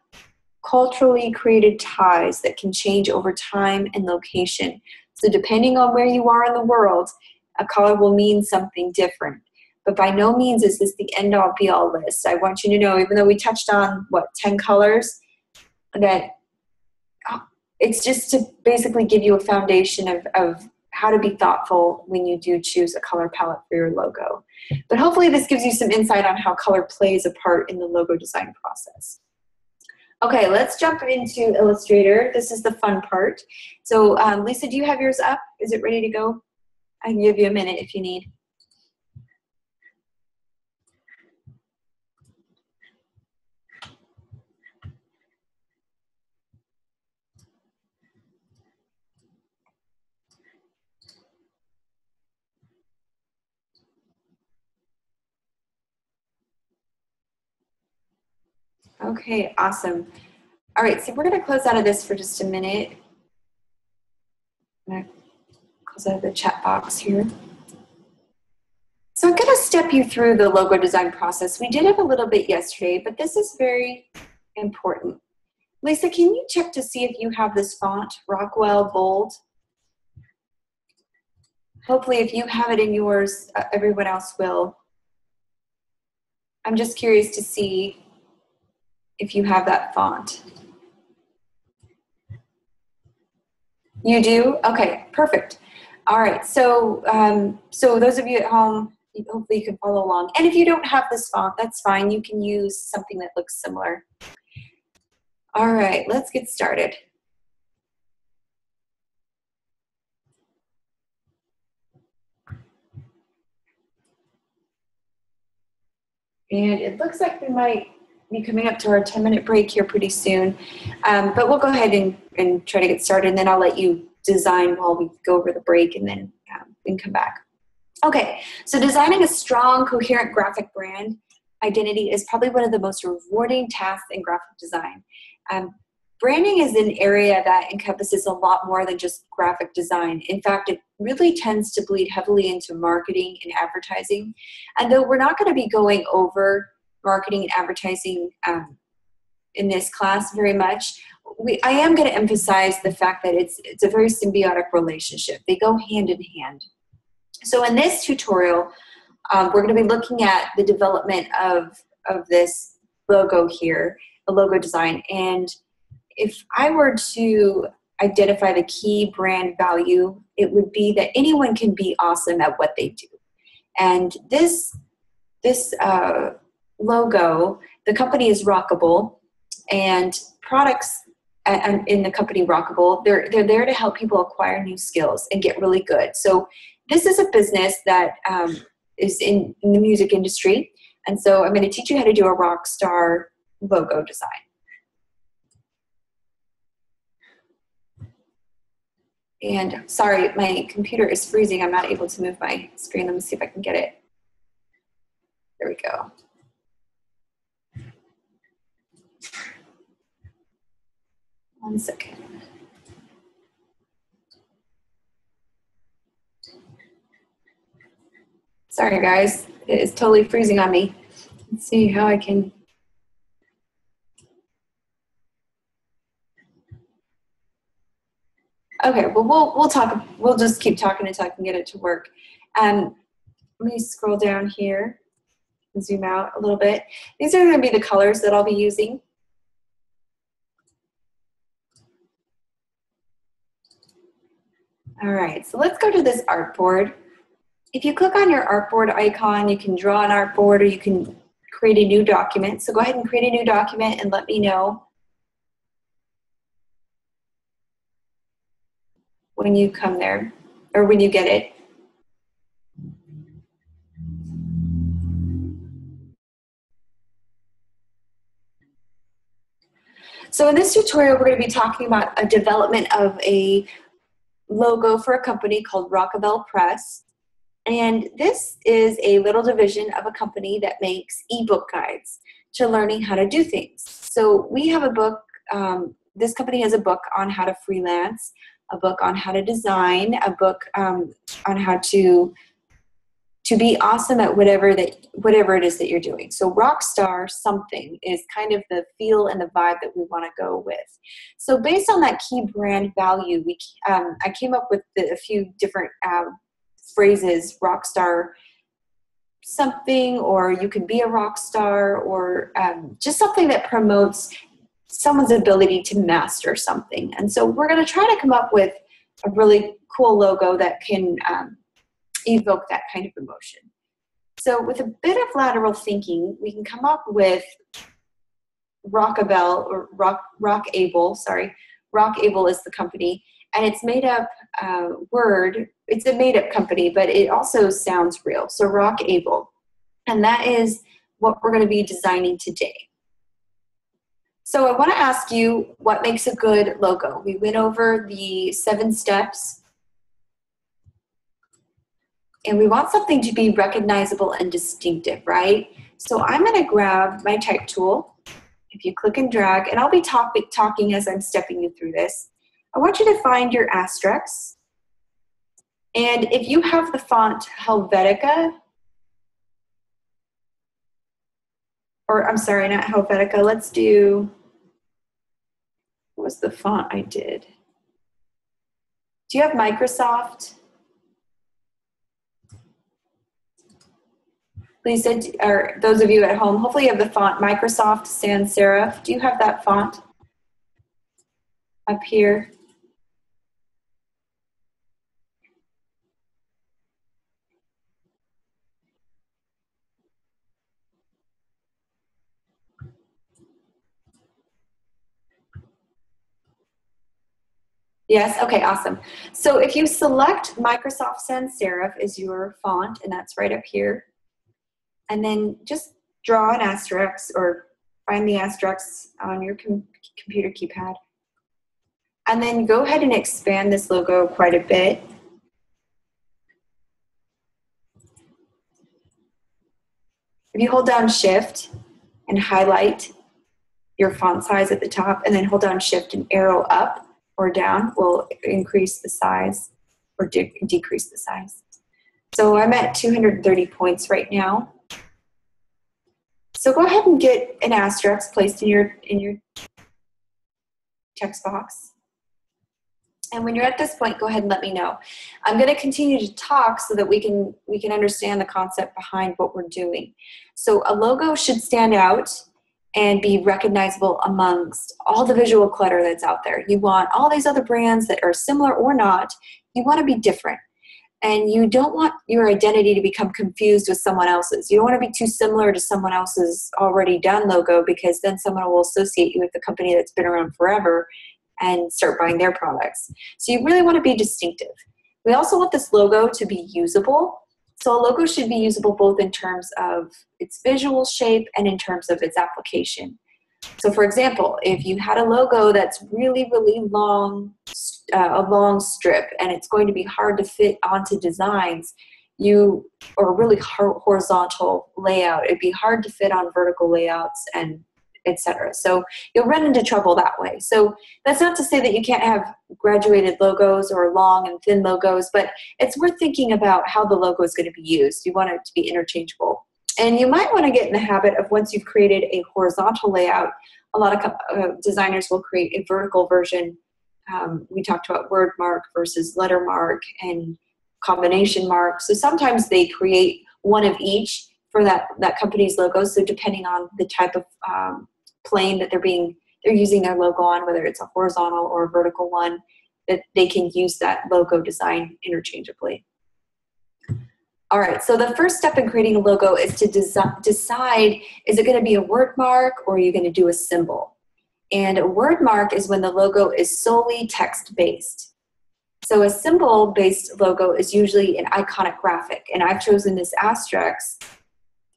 culturally created ties that can change over time and location. So depending on where you are in the world, a color will mean something different. But by no means is this the end-all be-all list. I want you to know, even though we touched on, 10 colors, that it's just to basically give you a foundation of how to be thoughtful when you do choose a color palette for your logo. But hopefully this gives you some insight on how color plays a part in the logo design process. Okay, let's jump into Illustrator. This is the fun part. So Lisa, do you have yours up? Is it ready to go? I can give you a minute if you need. Okay, awesome. All right, so we're going to close out of this for just a minute. I'm going to close out of the chat box here. So I'm going to step you through the logo design process. We did it a little bit yesterday, but this is very important. Lisa, can you check to see if you have this font, Rockwell Bold? Hopefully if you have it in yours, everyone else will. I'm just curious to see if you have that font. You do? Okay, perfect. All right, so so those of you at home, hopefully you can follow along. And if you don't have this font, that's fine. You can use something that looks similar. All right, let's get started. And it looks like we might be coming up to our 10-minute break here pretty soon. But we'll go ahead and try to get started, and then I'll let you design while we go over the break, and then we can come back. Okay, so designing a strong, coherent graphic brand identity is probably one of the most rewarding tasks in graphic design. Branding is an area that encompasses a lot more than just graphic design. In fact, it really tends to bleed heavily into marketing and advertising. And though we're not going to be going over marketing and advertising in this class very much, I am going to emphasize the fact that it's a very symbiotic relationship. They go hand in hand. So in this tutorial, we're going to be looking at the development of this logo here, the logo design. And if I were to identify the key brand value, it would be that anyone can be awesome at what they do. And this logo, the company is Rockable, and products in the company Rockable, they're there to help people acquire new skills and get really good. So this is a business that is in the music industry, and so I'm going to teach you how to do a rock star logo design. And sorry, my computer is freezing. I'm not able to move my screen. Let me see if I can get it. There we go. One second. Sorry, guys. It is totally freezing on me. Let's see how I can. Okay, well, we'll talk. We'll just keep talking until I can get it to work. Let me scroll down here and zoom out a little bit. These are going to be the colors that I'll be using. All right, so let's go to this artboard. If you click on your artboard icon, you can draw an artboard, or you can create a new document. So go ahead and create a new document and let me know when you come there, or when you get it. So in this tutorial, we're going to be talking about a development of a logo for a company called Rockable Press. And this is a little division of a company that makes ebook guides to learning how to do things. So we have a book, this company has a book on how to freelance, a book on how to design, a book on how to be awesome at whatever it is that you're doing. So Rockstar something is kind of the feel and the vibe that we want to go with. So based on that key brand value, I came up with a few different phrases: Rockstar something, or you can be a rock star, or just something that promotes someone's ability to master something. And so we're going to try to come up with a really cool logo that can evoke that kind of emotion. So with a bit of lateral thinking, we can come up with Rockable, or Rockable, sorry. Rockable is the company, and it's made up word. It's a made up company, but it also sounds real. So Rockable, and that is what we're going to be designing today. So I want to ask you, what makes a good logo? We went over the 7 steps, and we want something to be recognizable and distinctive, right? So I'm going to grab my type tool. If you click and drag, and I'll be talking as I'm stepping you through this. I want you to find your asterisks. And if you have the font Helvetica, or I'm sorry, not Helvetica, let's do, what was the font I did? Do you have Microsoft? Lisa, or those of you at home, hopefully you have the font Microsoft Sans Serif. Do you have that font up here? Yes, okay, awesome. So if you select Microsoft Sans Serif as your font, and that's right up here, and then just draw an asterisk or find the asterisk on your computer keypad. And then go ahead and expand this logo quite a bit. If you hold down Shift and highlight your font size at the top, and then hold down Shift and arrow up or down will increase the size or decrease the size. So I'm at 230 points right now. So go ahead and get an asterisk placed in your text box. And when you're at this point, go ahead and let me know. I'm going to continue to talk so that we can understand the concept behind what we're doing. So a logo should stand out and be recognizable amongst all the visual clutter that's out there. You want all these other brands that are similar or not. You want to be different. And you don't want your identity to become confused with someone else's. You don't want to be too similar to someone else's already done logo, because then someone will associate you with the company that's been around forever and start buying their products. So you really want to be distinctive. We also want this logo to be usable. So a logo should be usable both in terms of its visual shape and in terms of its application. So for example, if you had a logo that's really, really long, a long strip, and it's going to be hard to fit onto designs, or a really horizontal layout, it'd be hard to fit on vertical layouts and etc. So you'll run into trouble that way. So that's not to say that you can't have graduated logos or long and thin logos, but it's worth thinking about how the logo is going to be used. You want it to be interchangeable. And you might want to get in the habit of, once you've created a horizontal layout, a lot of designers will create a vertical version. We talked about word mark versus letter mark and combination mark. So sometimes they create one of each for that company's logo. So depending on the type of plane that they're using their logo on, whether it's a horizontal or a vertical one, that they can use that logo design interchangeably. All right, so the first step in creating a logo is to decide, is it going to be a word mark or are you going to do a symbol? And a word mark is when the logo is solely text-based. So a symbol-based logo is usually an iconic graphic, and I've chosen this asterisk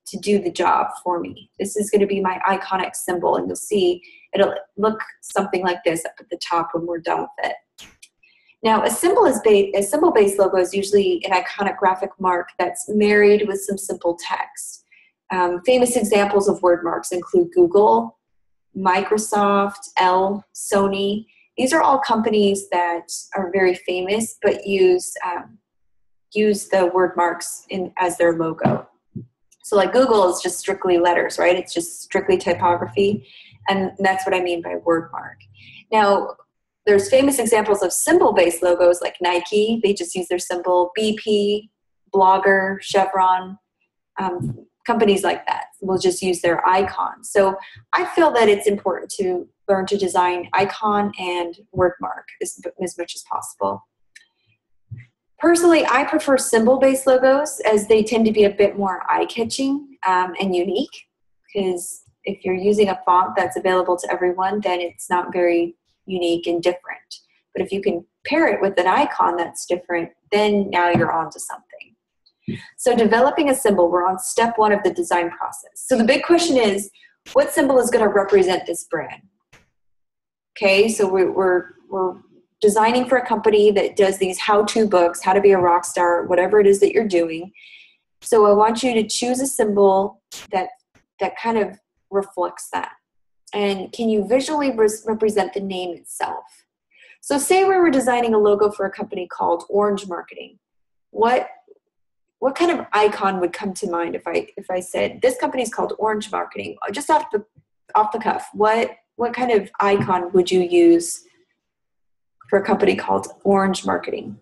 to do the job for me. This is going to be my iconic symbol, and you'll see it'll look something like this up at the top when we're done with it. Now, a symbol-based logo is usually an iconic graphic mark that's married with some simple text. Famous examples of word marks include Google, Microsoft, Elle, Sony. These are all companies that are very famous but use the word marks as their logo. So like Google is just strictly letters, right? It's just strictly typography, and that's what I mean by word mark. Now, there's famous examples of symbol-based logos like Nike. They just use their symbol. BP, Blogger, Chevron, companies like that will just use their icon. So I feel that it's important to learn to design icon and word mark as much as possible. Personally, I prefer symbol-based logos as they tend to be a bit more eye-catching and unique, because if you're using a font that's available to everyone, then it's not very unique and different. But if you can pair it with an icon that's different, then now you're onto something. So developing a symbol, we're on step one of the design process. So the big question is, what symbol is going to represent this brand? Okay, so we're designing for a company that does these how-to books, how to be a rock star, whatever it is that you're doing. So I want you to choose a symbol that kind of reflects that. And can you visually represent the name itself? So say we were designing a logo for a company called Orange Marketing. What kind of icon would come to mind if I said this company is called Orange Marketing? Just off the cuff, what kind of icon would you use for a company called Orange Marketing?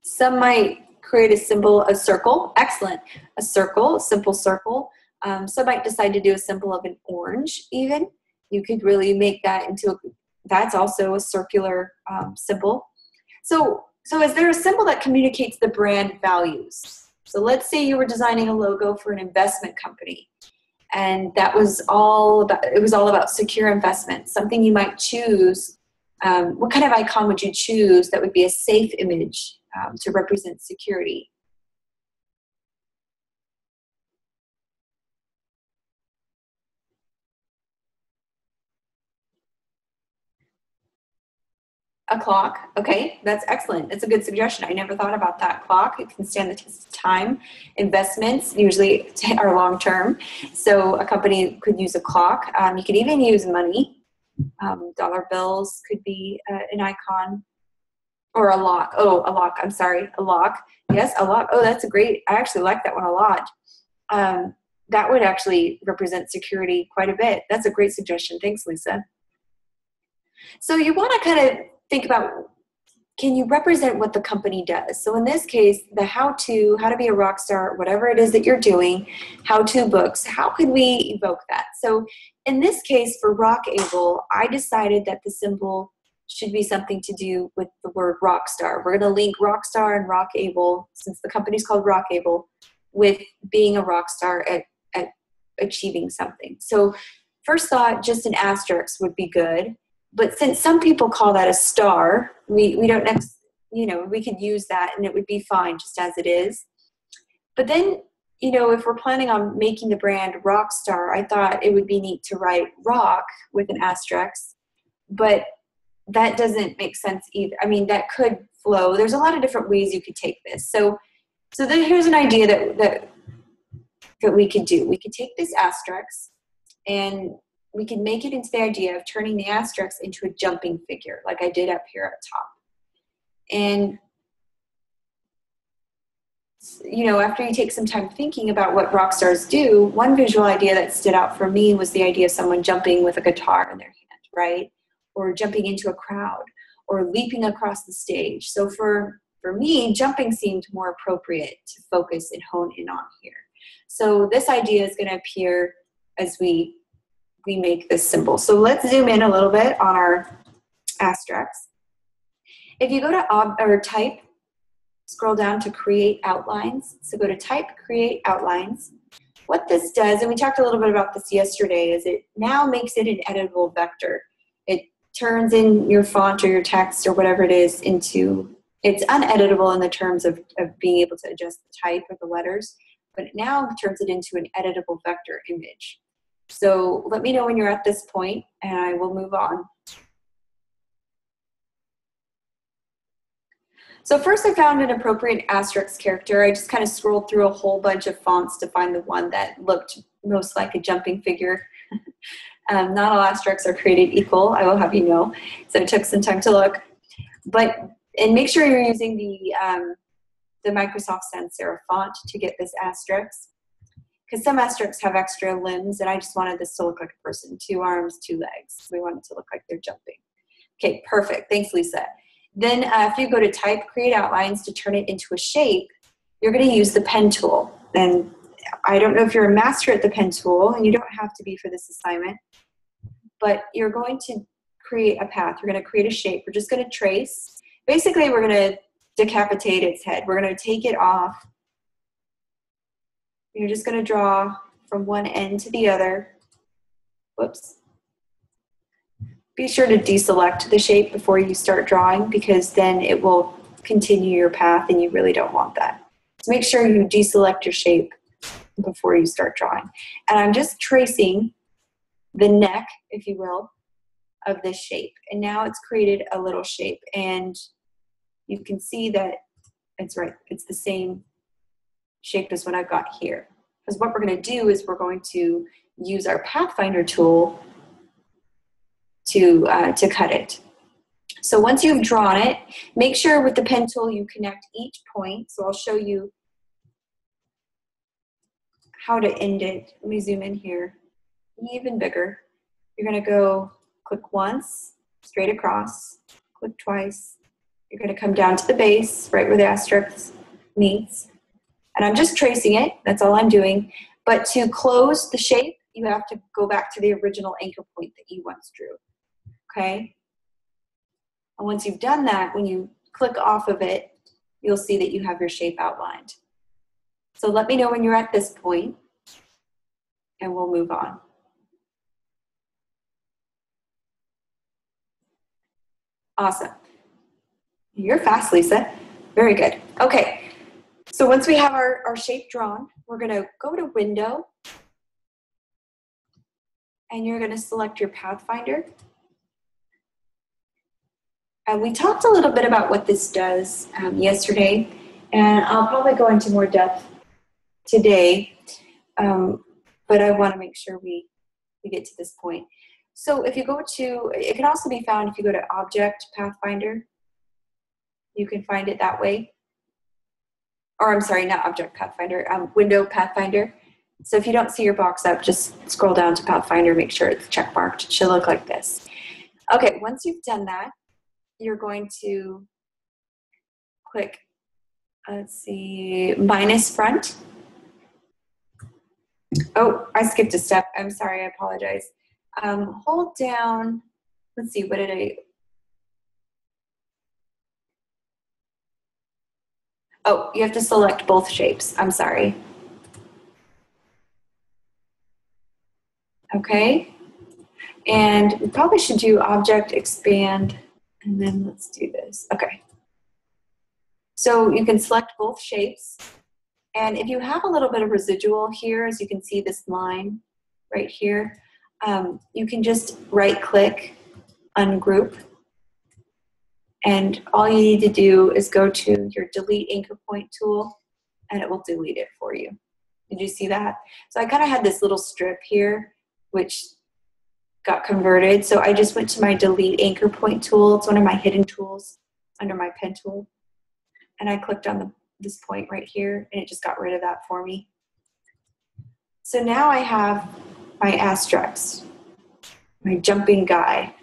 Some might create a symbol, a circle. Excellent. A circle, a simple circle. Some might decide to do a symbol of an orange even. You could really make that that's also a circular symbol. So is there a symbol that communicates the brand values? So let's say you were designing a logo for an investment company, and it was all about secure investment, something you might choose What kind of icon would you choose that would be a safe image to represent security? A clock. Okay, that's excellent. That's a good suggestion. I never thought about that. Clock. It can stand the test of time. Investments usually are long term, so a company could use a clock. You could even use money. Dollar bills could be an icon, or a lock. Oh, a lock. I'm sorry, a lock. Yes, a lock. Oh, that's a great. I actually like that one a lot. That would actually represent security quite a bit. That's a great suggestion. Thanks, Lisa. So you want to kind of think about, can you represent what the company does? So in this case, the how to be a rock star, whatever it is that you're doing, how-to books, how could we evoke that? So in this case, for Rockable, I decided that the symbol should be something to do with the word rock star. We're going to link rock star and Rockable, since the company's called Rockable, with being a rock star at achieving something. So first thought, just an asterisk would be good. But since some people call that a star, we don't we could use that and it would be fine just as it is. But then, if we're planning on making the brand Rockstar, I thought it would be neat to write rock with an asterisk, but that doesn't make sense either. I mean, that could flow. There's a lot of different ways you could take this. So then here's an idea that we could do. We could take this asterisk and we can make it into the idea of turning the asterisk into a jumping figure, like I did up here at top. And, after you take some time thinking about what rock stars do, one visual idea that stood out for me was the idea of someone jumping with a guitar in their hand, right? Or jumping into a crowd, or leaping across the stage. So for me, jumping seemed more appropriate to focus and hone in on here. So this idea is going to appear as we make this symbol. So let's zoom in a little bit on our asterisk. If you go to type, scroll down to create outlines. So go to type, create outlines. What this does, and we talked a little bit about this yesterday, is it now makes it an editable vector. It turns in your font or your text or whatever it is into, it's uneditable in the terms of being able to adjust the type of the letters, but it now turns it into an editable vector image. So let me know when you're at this point, and I will move on. So first I found an appropriate asterisk character. I just kind of scrolled through a whole bunch of fonts to find the one that looked most like a jumping figure. Not all asterisks are created equal, I will have you know. So it took some time to look. And make sure you're using the Microsoft Sans Serif font to get this asterisk. Because some asterisks have extra limbs, and I just wanted this to look like a person. 2 arms, 2 legs. We want it to look like they're jumping. Okay, perfect. Thanks, Lisa. Then after you go to type, create outlines to turn it into a shape, you're going to use the pen tool. And I don't know if you're a master at the pen tool, and you don't have to be for this assignment, but you're going to create a path. You're going to create a shape. We're just going to trace. Basically, we're going to decapitate its head. We're going to take it off. You're just going to draw from one end to the other. Whoops. Be sure to deselect the shape before you start drawing, because then it will continue your path and you really don't want that. So make sure you deselect your shape before you start drawing. And I'm just tracing the neck, if you will, of this shape. And now it's created a little shape, and you can see that it's right. It's the same shape as what I've got here. Because what we're going to do is we're going to use our Pathfinder tool to cut it. So once you've drawn it, make sure with the pen tool you connect each point. So I'll show you how to end it. Let me zoom in here, even bigger. You're going to go click once, straight across, click twice. You're going to come down to the base, right where the asterisk meets. And I'm just tracing it, that's all I'm doing. But to close the shape, you have to go back to the original anchor point that you once drew, okay? And once you've done that, when you click off of it, you'll see that you have your shape outlined. So let me know when you're at this point, and we'll move on. Awesome. You're fast, Lisa. Very good. Okay, so once we have our shape drawn, we're going to go to Window, and you're going to select your Pathfinder. And we talked a little bit about what this does yesterday, and I'll probably go into more depth today, but I want to make sure we get to this point. So if you go to, it can also be found if you go to Object Pathfinder. You can find it that way. Or I'm sorry, not Object Pathfinder, Window Pathfinder. So if you don't see your box up, just scroll down to Pathfinder, make sure it's checkmarked. It should look like this. Okay, once you've done that, you're going to click, let's see, minus front. Oh, I skipped a step. I'm sorry, I apologize. Hold down, let's see, what did I, oh, you have to select both shapes. I'm sorry. Okay, and we probably should do object expand, and then let's do this. Okay, so you can select both shapes, and if you have a little bit of residual here, as you can see this line right here, you can just right click, ungroup, and all you need to do is go to your delete anchor point tool, and it will delete it for you. Did you see that? So I kind of had this little strip here, which got converted. So I just went to my delete anchor point tool. It's one of my hidden tools under my pen tool. And I clicked on this point right here, and it just got rid of that for me. So now I have my Asterix, my jumping guy.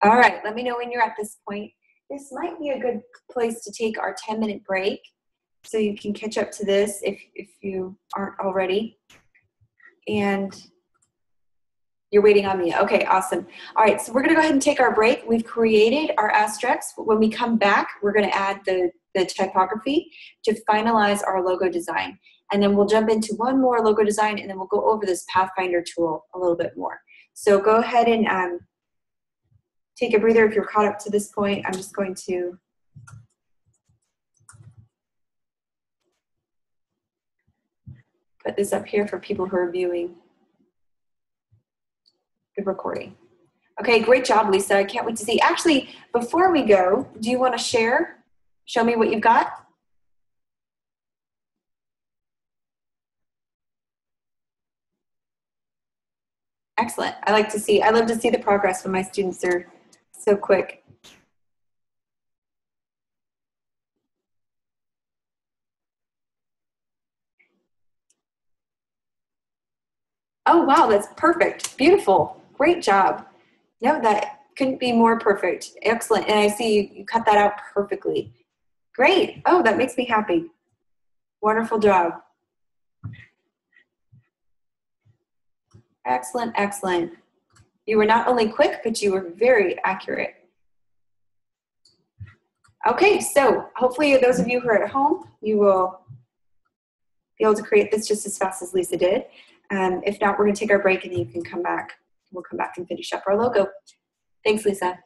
All right, let me know when you're at this point. This might be a good place to take our 10-minute break so you can catch up to this if you aren't already. And you're waiting on me. Okay, awesome. All right, so we're gonna go ahead and take our break. We've created our Asterix. When we come back, we're gonna add the typography to finalize our logo design. And then we'll jump into one more logo design, and then we'll go over this Pathfinder tool a little bit more. So go ahead and take a breather if you're caught up to this point. I'm just going to put this up here for people who are viewing the recording. Okay, great job, Lisa. I can't wait to see. Actually, before we go, do you want to share? Show me what you've got. Excellent. I love to see the progress when my students are so quick. Oh, wow, that's perfect. Beautiful. Great job. No, that couldn't be more perfect. Excellent. And I see you cut that out perfectly. Great. Oh, that makes me happy. Wonderful job. Excellent, excellent. You were not only quick, but you were very accurate. Okay, so hopefully those of you who are at home, you will be able to create this just as fast as Lisa did. If not, we're going to take our break, and then you can come back. We'll come back and finish up our logo. Thanks, Lisa.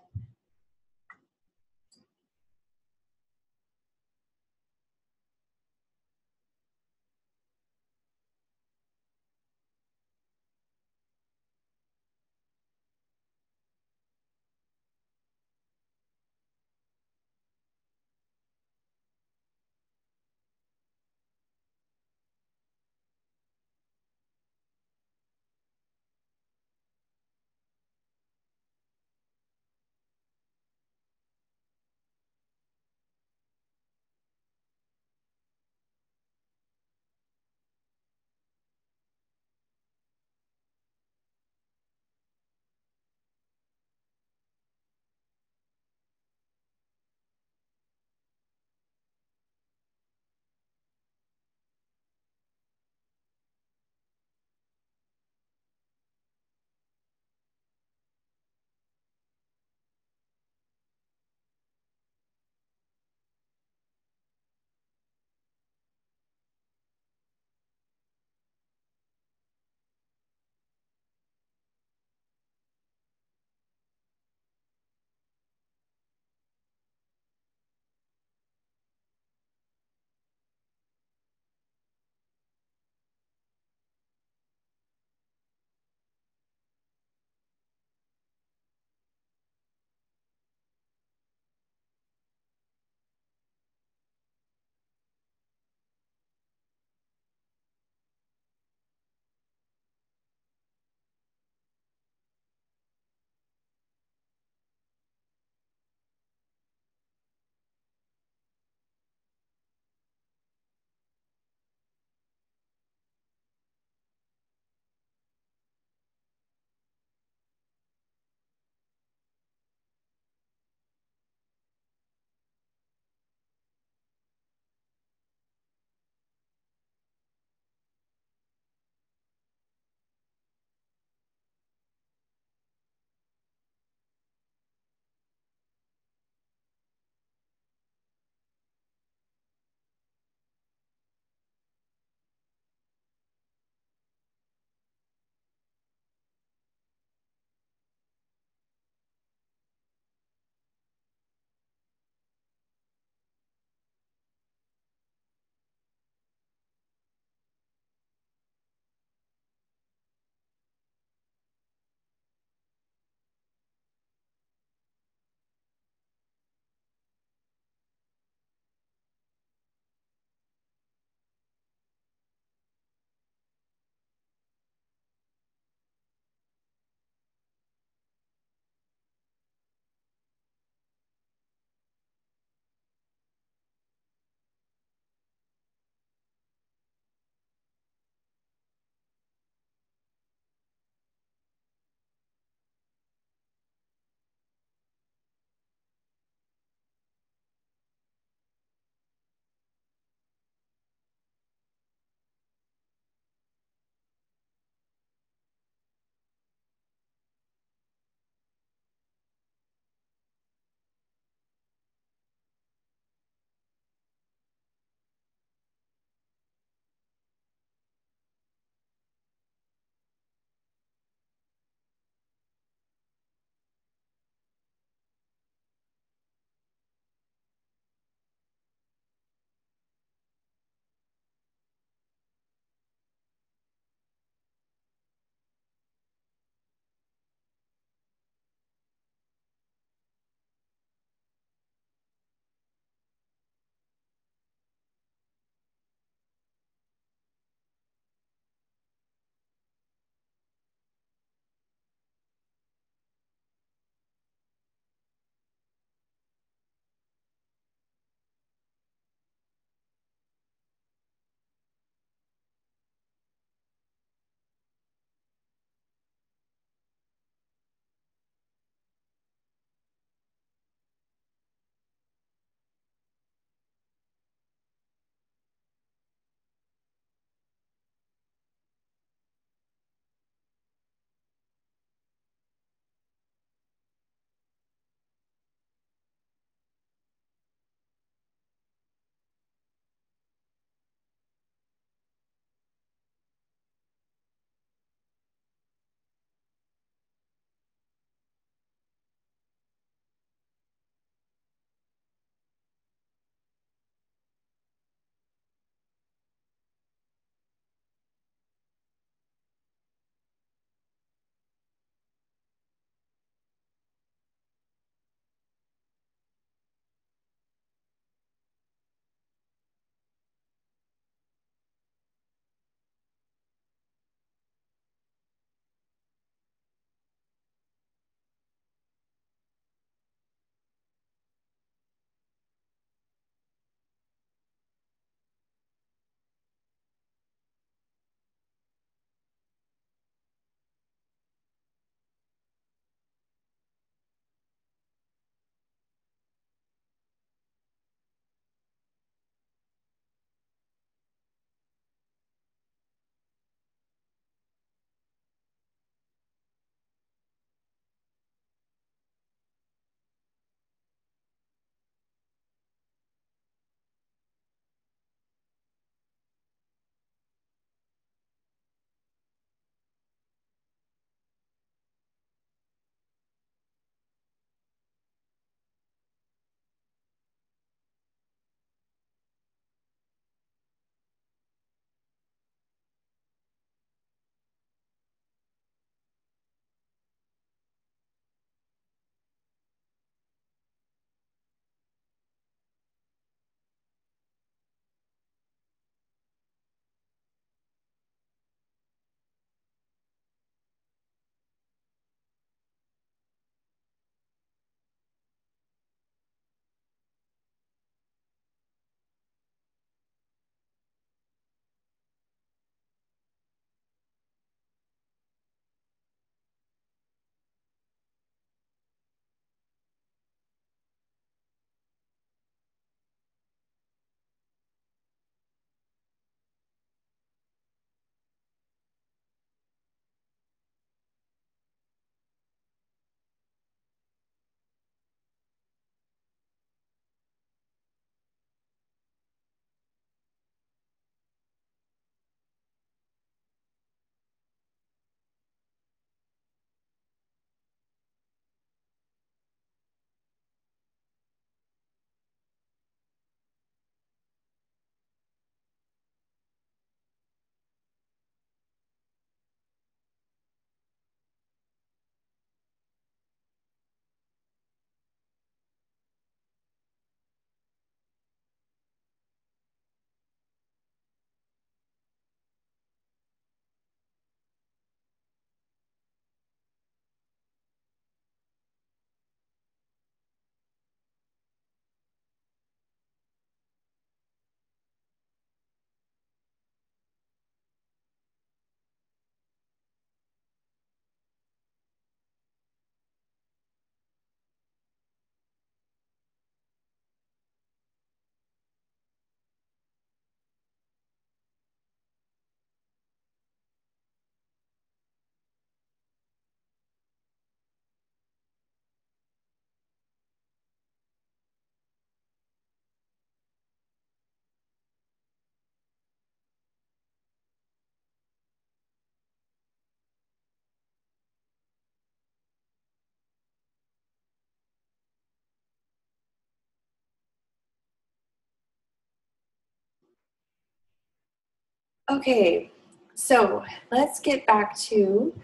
Okay, so let's get back to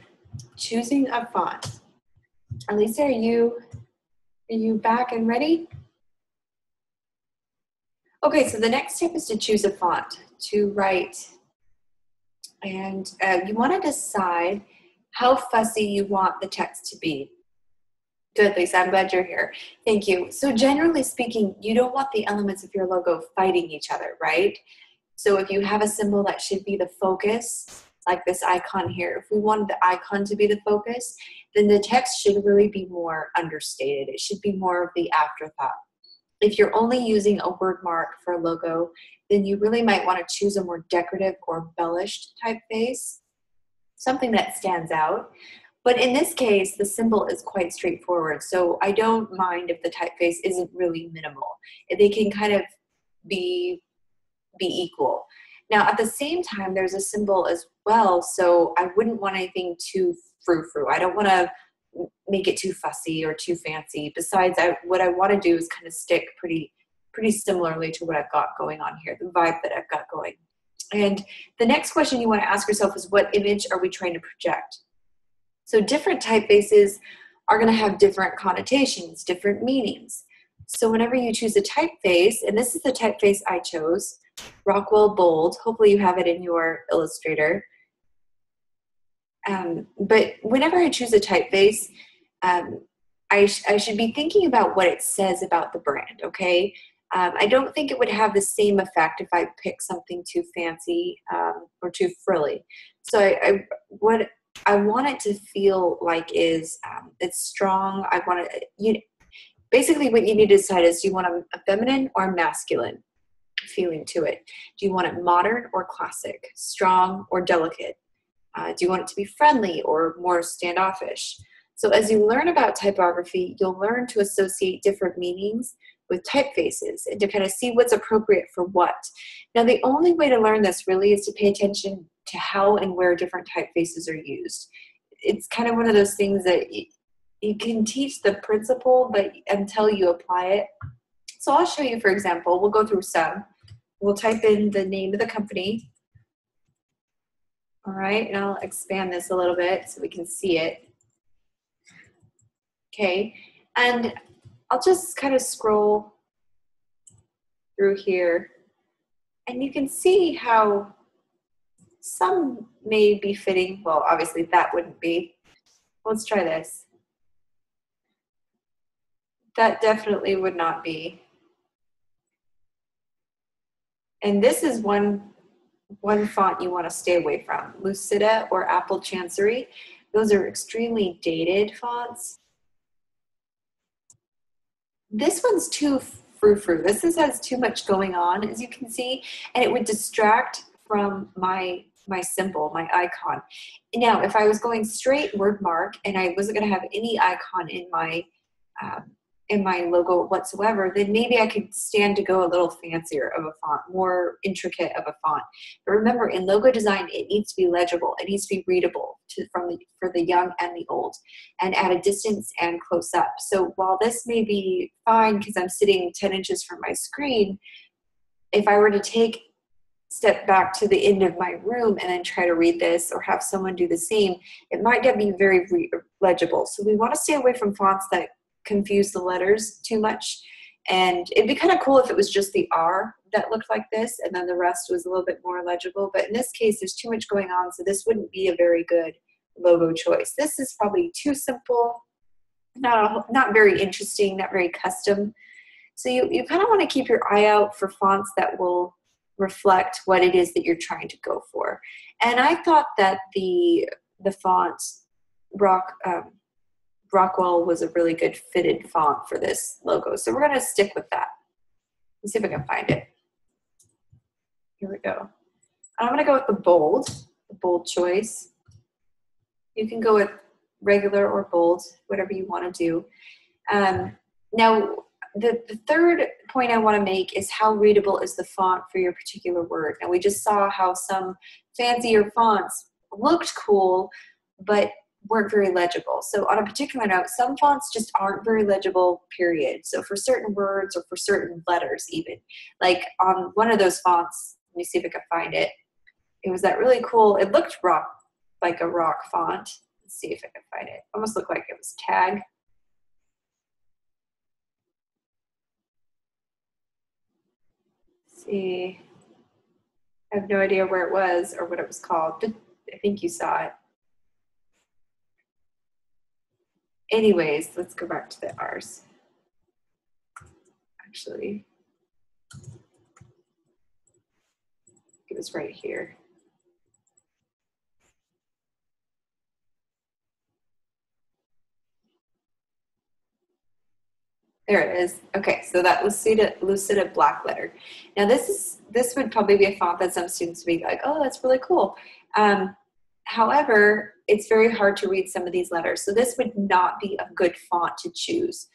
choosing a font. Elisa, are you back and ready? Okay, so the next step is to choose a font to write. And you want to decide how fussy you want the text to be. Good, Lisa, I'm glad you're here. Thank you. So generally speaking, you don't want the elements of your logo fighting each other, right? So if you have a symbol that should be the focus, like this icon here, if we wanted the icon to be the focus, then the text should really be more understated. It should be more of the afterthought. If you're only using a word mark for a logo, then you really might want to choose a more decorative or embellished typeface, something that stands out. But in this case, the symbol is quite straightforward, so I don't mind if the typeface isn't really minimal. They can kind of be equal. Now, at the same time, there's a symbol as well, so I wouldn't want anything too frou-frou. I don't want to make it too fussy or too fancy. Besides, what I want to do is kind of stick pretty similarly to what I've got going on here, the vibe that I've got going. And the next question you want to ask yourself is, what image are we trying to project? So different typefaces are going to have different connotations, different meanings. So whenever you choose a typeface, and this is the typeface I chose, Rockwell Bold. Hopefully you have it in your Illustrator. But whenever I choose a typeface, I should be thinking about what it says about the brand, okay? I don't think it would have the same effect if I pick something too fancy or too frilly. So what I want it to feel like is it's strong. I want it, basically what you need to decide is, do you want a feminine or masculine feeling to it? Do you want it modern or classic, strong or delicate? Do you want it to be friendly or more standoffish? So as you learn about typography, you'll learn to associate different meanings with typefaces and to kind of see what's appropriate for what. Now, the only way to learn this really is to pay attention to how and where different typefaces are used. It's kind of one of those things that you can teach the principle, but until you apply it. So I'll show you, for example, we'll go through some. We'll type in the name of the company. All right, and I'll expand this a little bit so we can see it. Okay, and I'll just kind of scroll through here, and you can see how some may be fitting. Well, obviously that wouldn't be. Let's try this. That definitely would not be. And this is one font you want to stay away from, Lucida or Apple Chancery. Those are extremely dated fonts. This one's too frou-frou. This has too much going on, as you can see, and it would distract from my symbol, my icon. Now, if I was going straight word mark and I wasn't going to have any icon in my logo whatsoever, then maybe I could stand to go a little fancier of a font, more intricate of a font. But remember, in logo design, it needs to be legible. It needs to be readable for the young and the old, and at a distance and close up. So while this may be fine because I'm sitting 10 inches from my screen, if I were to step back to the end of my room and then try to read this or have someone do the same, it might not be very legible. So we want to stay away from fonts that confuse the letters too much. And it'd be kind of cool if it was just the R that looked like this and then the rest was a little bit more legible. But in this case, there's too much going on, so this wouldn't be a very good logo choice. This is probably too simple, not very interesting, not very custom. So you kind of want to keep your eye out for fonts that will reflect what it is that you're trying to go for. And I thought that the font Rockwell was a really good fitted font for this logo. So we're going to stick with that. Let's see if I can find it. Here we go. I'm going to go with the bold choice. You can go with regular or bold, whatever you want to do. Now, the third point I want to make is how readable is the font for your particular word. Now, we just saw how some fancier fonts looked cool, but weren't very legible. So on a particular note, some fonts just aren't very legible, period. So for certain words or for certain letters even, like on one of those fonts, let me see if I can find it. It was that really cool, it looked like a rock font. Let's see if I can find it. Almost looked like it was tag. Let's see. I have no idea where it was or what it was called, but I think you saw it. Anyways, let's go back to the R's. Actually, it was right here. There it is. Okay, so that Lucida black letter. Now this would probably be a font that some students would be like, oh, that's really cool. However, it's very hard to read some of these letters. So this would not be a good font to choose.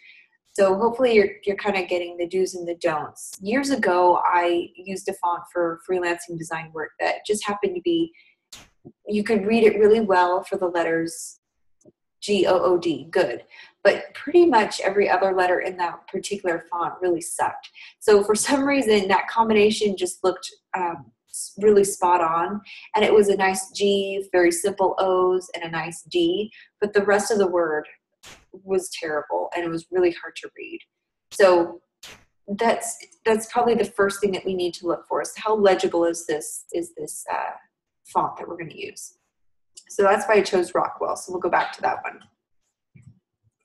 So hopefully you're kind of getting the do's and the don'ts. Years ago, I used a font for freelancing design work that just happened to be, you could read it really well for the letters G-O-O-D, good. But pretty much every other letter in that particular font really sucked. So for some reason, that combination just looked really spot on. And it was a nice G, very simple O's, and a nice D. But the rest of the word was terrible, and it was really hard to read. So that's probably the first thing that we need to look for, is how legible is this font that we're going to use. So that's why I chose Rockwell. So we'll go back to that one.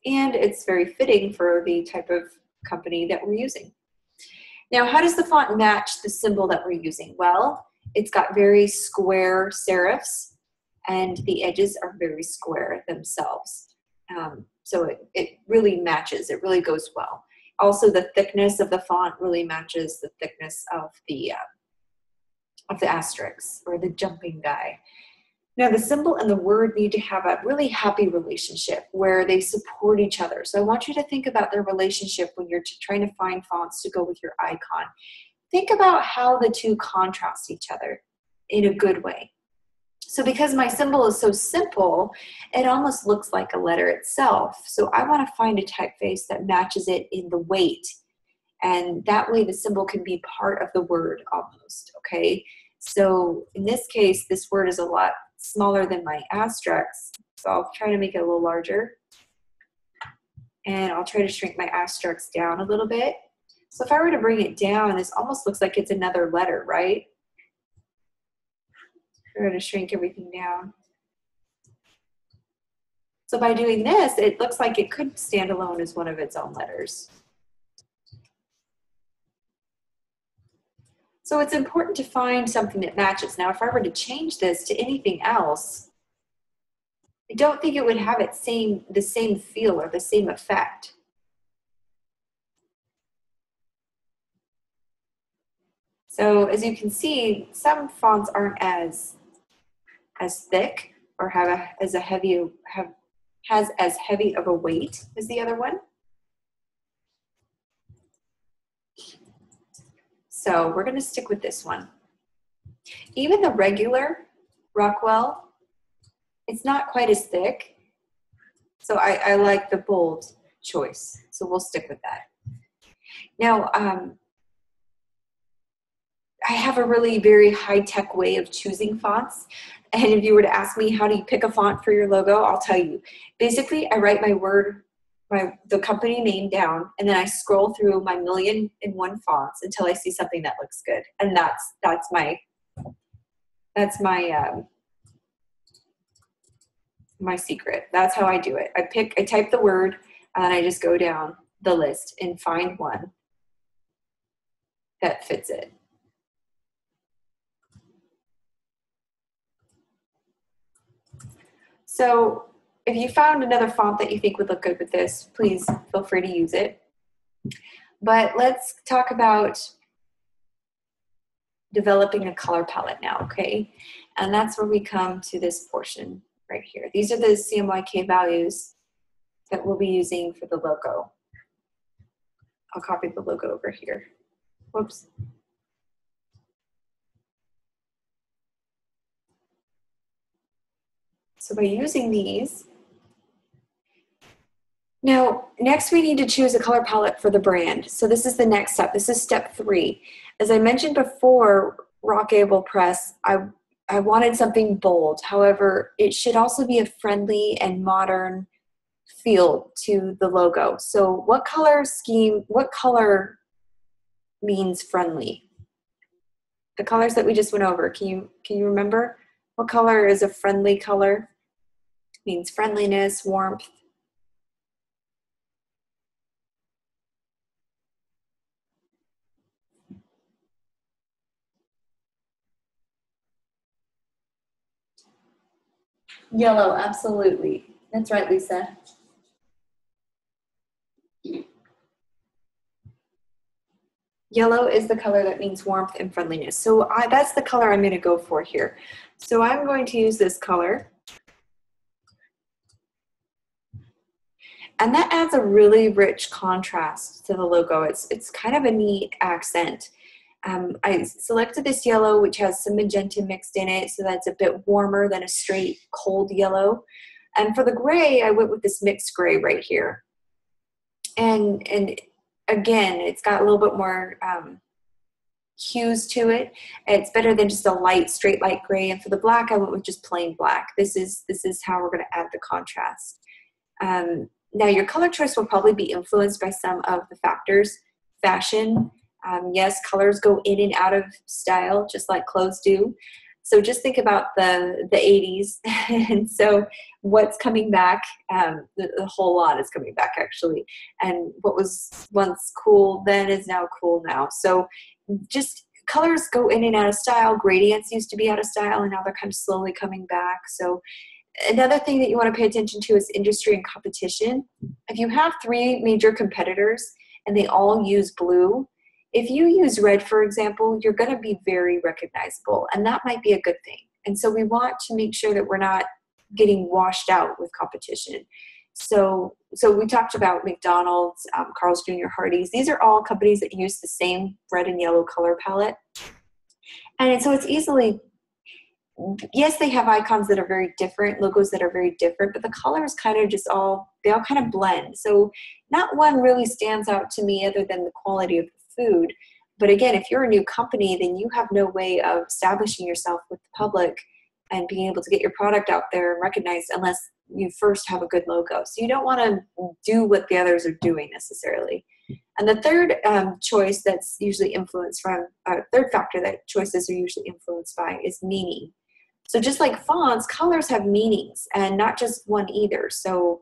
And it's very fitting for the type of company that we're using. Now, how does the font match the symbol that we're using? Well, it's got very square serifs, and the edges are very square themselves. So it really matches, it really goes well. Also, the thickness of the font really matches the thickness of the asterisk or the jumping die. Now, the symbol and the word need to have a really happy relationship where they support each other. So I want you to think about their relationship when you're trying to find fonts to go with your icon. Think about how the two contrast each other in a good way. So because my symbol is so simple, it almost looks like a letter itself. So I want to find a typeface that matches it in the weight. And that way the symbol can be part of the word almost, okay? So in this case, this word is a lot smaller than my asterisk. So I'll try to make it a little larger. And I'll try to shrink my asterisk down a little bit. So if I were to bring it down, this almost looks like it's another letter, right? We're going to shrink everything down. So by doing this, it looks like it could stand alone as one of its own letters. So it's important to find something that matches. Now, if I were to change this to anything else, I don't think it would have the same feel or the same effect. So as you can see, some fonts aren't as thick or has as heavy of a weight as the other one. So we're going to stick with this one. Even the regular Rockwell, it's not quite as thick. So I like the bold choice. So we'll stick with that. Now, I have a really very high-tech way of choosing fonts. And if you were to ask me, how do you pick a font for your logo? I'll tell you. Basically, I write the company name down, and then I scroll through my 1,000,001 fonts until I see something that looks good. And that's my secret. That's how I do it. I type the word, and then I just go down the list and find one that fits it. So if you found another font that you think would look good with this, please feel free to use it. But let's talk about developing a color palette now, okay? And that's where we come to this portion right here. These are the CMYK values that we'll be using for the logo. I'll copy the logo over here. Whoops. So by using these, now next we need to choose a color palette for the brand. So this is the next step. This is step 3. As I mentioned before, Rockable Press, I I wanted something bold. However, it should also be a friendly and modern feel to the logo. So what color means friendly? The colors that we just went over, can you remember? What color is a friendly color? It means friendliness, warmth. Yellow, absolutely. That's right, Lisa. Yellow is the color that means warmth and friendliness. So that's the color I'm going to go for here. So I'm going to use this color. And that adds a really rich contrast to the logo. It's kind of a neat accent. I selected this yellow, which has some magenta mixed in it, so that's a bit warmer than a straight cold yellow. And for the gray, I went with this mixed gray right here. And again, it's got a little bit more hues to it. It's better than just a light, straight light gray. And for the black, I went with just plain black. This is how we're going to add the contrast. Now, your color choice will probably be influenced by some of the factors. Fashion, yes, colors go in and out of style, just like clothes do. So just think about the 80s. And so what's coming back, the whole lot is coming back, actually. And what was once cool then is now cool now. So just colors go in and out of style. Gradients used to be out of style, and now they're kind of slowly coming back. So another thing that you want to pay attention to is industry and competition. If you have 3 major competitors and they all use blue, if you use red, for example, you're going to be very recognizable, and that might be a good thing. And so we want to make sure that we're not getting washed out with competition. So we talked about McDonald's, Carl's Jr., Hardee's. These are all companies that use the same red and yellow color palette. And so it's easily, yes, they have icons that are very different, logos that are very different, but the colors kind of they all kind of blend. So not one really stands out to me other than the quality of the food. But again, if you're a new company, then you have no way of establishing yourself with the public and being able to get your product out there and recognized unless you first have a good logo. So you don't want to do what the others are doing necessarily. And the third choice that's usually influenced from, third factor that choices are usually influenced by is meaning. So just like fonts, colors have meanings, and not just one either. So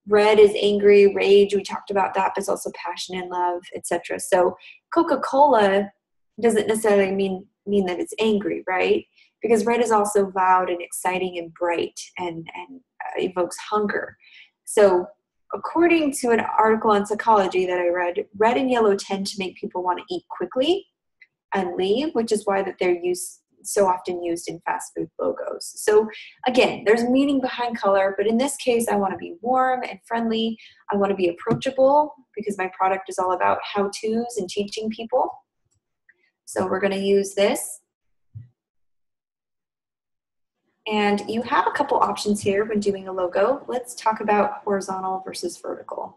red is angry, rage, we talked about that, but it's also passion and love, etc. So Coca-Cola doesn't necessarily mean that it's angry, right? Because red is also loud and exciting and bright and evokes hunger. So according to an article on psychology that I read, red and yellow tend to make people want to eat quickly and leave, which is why that they're so often used in fast food logos. So again, there's meaning behind color, but in this case, I want to be warm and friendly. I want to be approachable because my product is all about how-tos and teaching people. So we're going to use this. And you have a couple options here when doing a logo. Let's talk about horizontal versus vertical.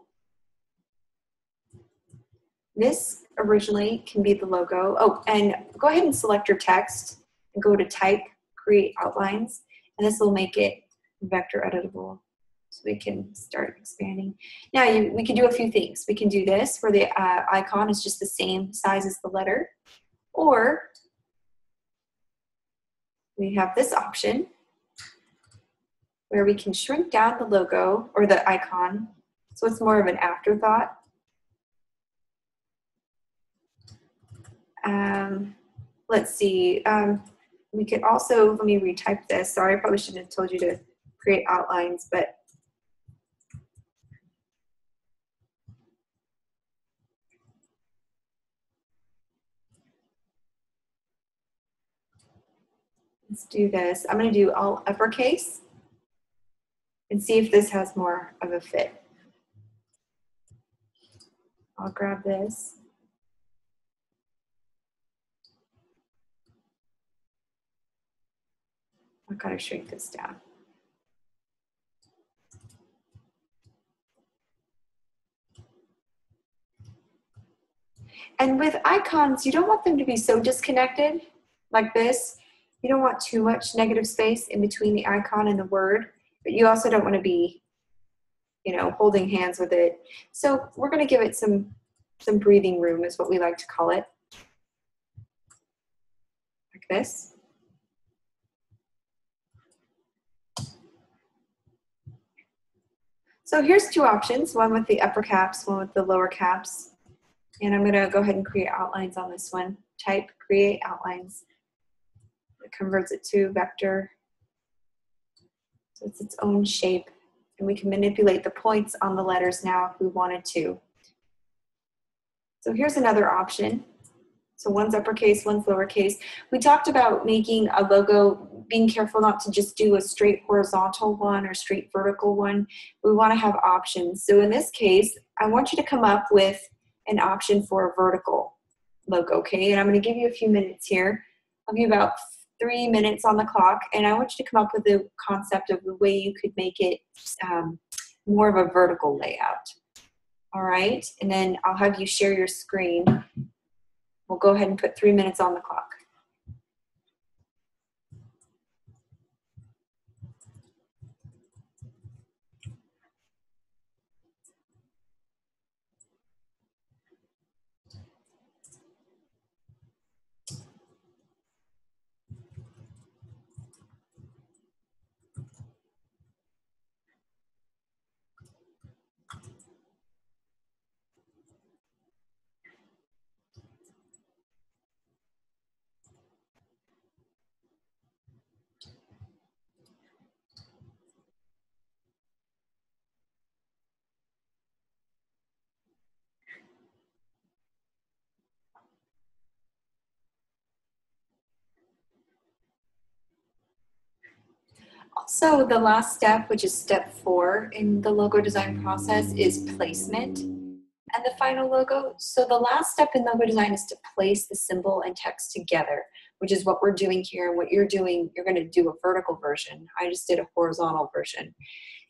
This originally can be the logo. Oh, and go ahead and select your text and go to type, create outlines, and this will make it vector editable. So we can start expanding. Now we can do a few things. We can do this where the icon is just the same size as the letter, or we have this option where we can shrink down the logo or the icon so it's more of an afterthought. Let's see. We could also, let me retype this. Sorry, I probably shouldn't have told you to create outlines, but let's do this. I'm going to do all uppercase and see if this has more of a fit. I'll grab this. I've got to shrink this down. And with icons, you don't want them to be so disconnected like this. You don't want too much negative space in between the icon and the word, but you also don't want to be, you know, holding hands with it. So we're going to give it some breathing room is what we like to call it. Like this. So here's two options, one with the upper caps, one with the lower caps. And I'm going to go ahead and create outlines on this one. Type create outlines. It converts it to vector. So it's its own shape. And we can manipulate the points on the letters now if we wanted to. So here's another option. So one's uppercase, one's lowercase. We talked about making a logo, being careful not to just do a straight horizontal one or straight vertical one. We want to have options. So in this case, I want you to come up with an option for a vertical logo, okay? And I'm going to give you a few minutes here. I'll give you about 3 minutes on the clock, and I want you to come up with the concept of the way you could make it more of a vertical layout. All right, and then I'll have you share your screen. We'll go ahead and put 3 minutes on the clock. Also, the last step, which is step 4 in the logo design process, is placement and the final logo. So the last step in logo design is to place the symbol and text together, which is what we're doing here. And what you're doing, you're going to do a vertical version. I just did a horizontal version.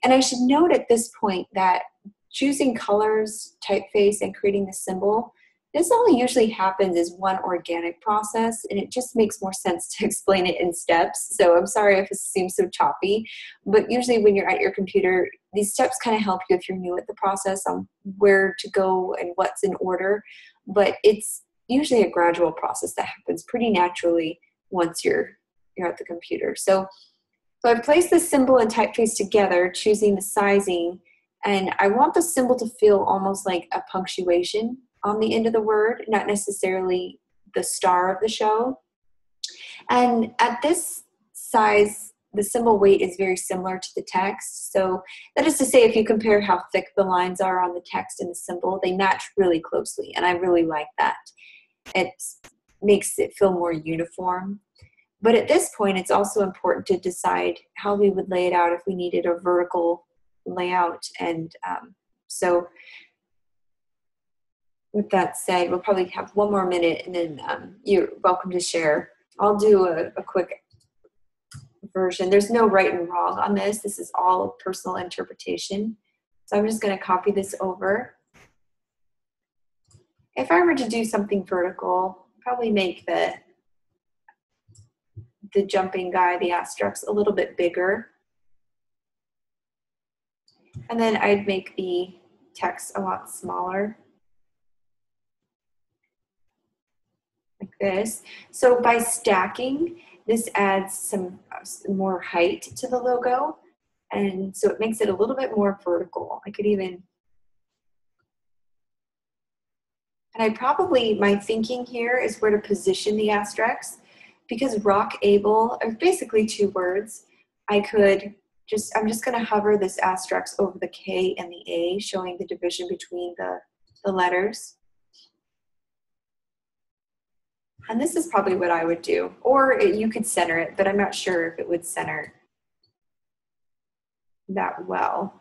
And I should note at this point that choosing colors, typeface, and creating the symbol, this all usually happens as one organic process, and it just makes more sense to explain it in steps. So I'm sorry if it seems so choppy, but usually when you're at your computer, these steps kind of help you if you're new at the process on where to go and what's in order. But it's usually a gradual process that happens pretty naturally once you're at the computer. So I've placed the symbol and typeface together, choosing the sizing, and I want the symbol to feel almost like a punctuation on the end of the word, not necessarily the star of the show. And at this size, the symbol weight is very similar to the text. So that is to say, if you compare how thick the lines are on the text and the symbol, they match really closely, and I really like that. It makes it feel more uniform. But at this point, it's also important to decide how we would lay it out if we needed a vertical layout. And so with that said, we'll probably have 1 more minute, and then you're welcome to share. I'll do a quick version. There's no right and wrong on this. This is all personal interpretation. So I'm just going to copy this over. If I were to do something vertical, probably make the jumping guy, the asterisk, a little bit bigger. And then I'd make the text a lot smaller. Like this. So by stacking, this adds some more height to the logo. And so it makes it a little bit more vertical. I could even, and my thinking here is where to position the asterisks. Because rock able are basically 2 words, I'm just going to hover this asterisk over the K and the A, showing the division between the letters. And this is probably what I would do. Or you could center it, but I'm not sure if it would center that well.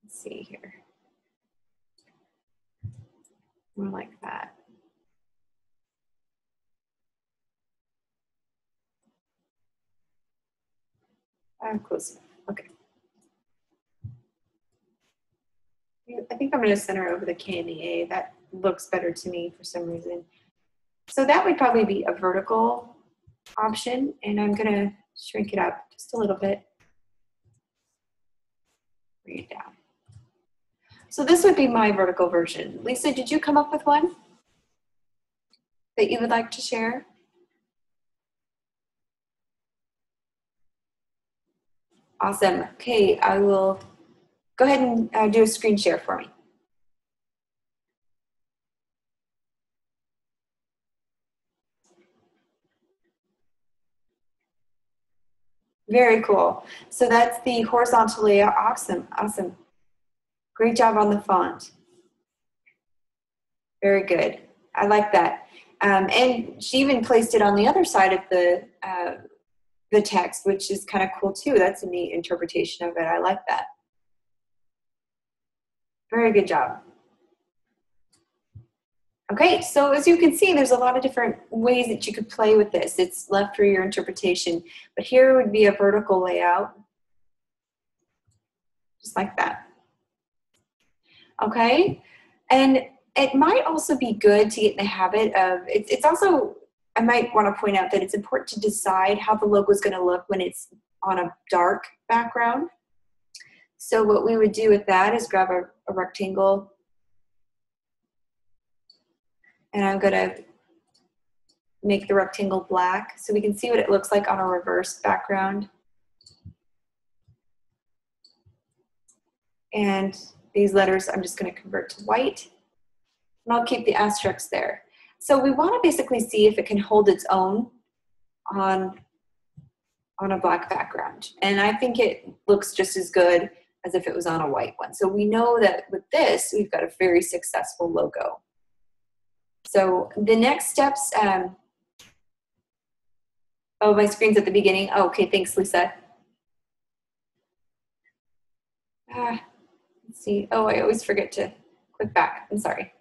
Let's see here. More like that. Close enough. Okay. I think I'm going to center over the K and the A. That looks better to me for some reason. So that would probably be a vertical option, and I'm gonna shrink it up just a little bit, bring it down. So this would be my vertical version. Lisa, did you come up with one that you would like to share? Awesome. Okay, I will go ahead and do a screen share for me. Very cool. So that's the horizontal layout. Awesome, awesome. Great job on the font. Very good. I like that. And she even placed it on the other side of the text, which is kind of cool too. That's a neat interpretation of it. I like that. Very good job. Okay, so as you can see, there's a lot of different ways that you could play with this. It's left for your interpretation. But here would be a vertical layout, just like that. Okay, and it might also be good to get in the habit of, it's also, I might want to point out that it's important to decide how the logo is going to look when it's on a dark background. So what we would do with that is grab a rectangle, and I'm going to make the rectangle black so we can see what it looks like on a reverse background. And these letters I'm just going to convert to white, and I'll keep the asterisk there. So we want to basically see if it can hold its own on a black background. And I think it looks just as good as if it was on a white one. So we know that with this, we've got a very successful logo. So the next steps, oh, my screen's at the beginning. Oh, okay, thanks, Lisa. Let's see. Oh, I always forget to click back. I'm sorry.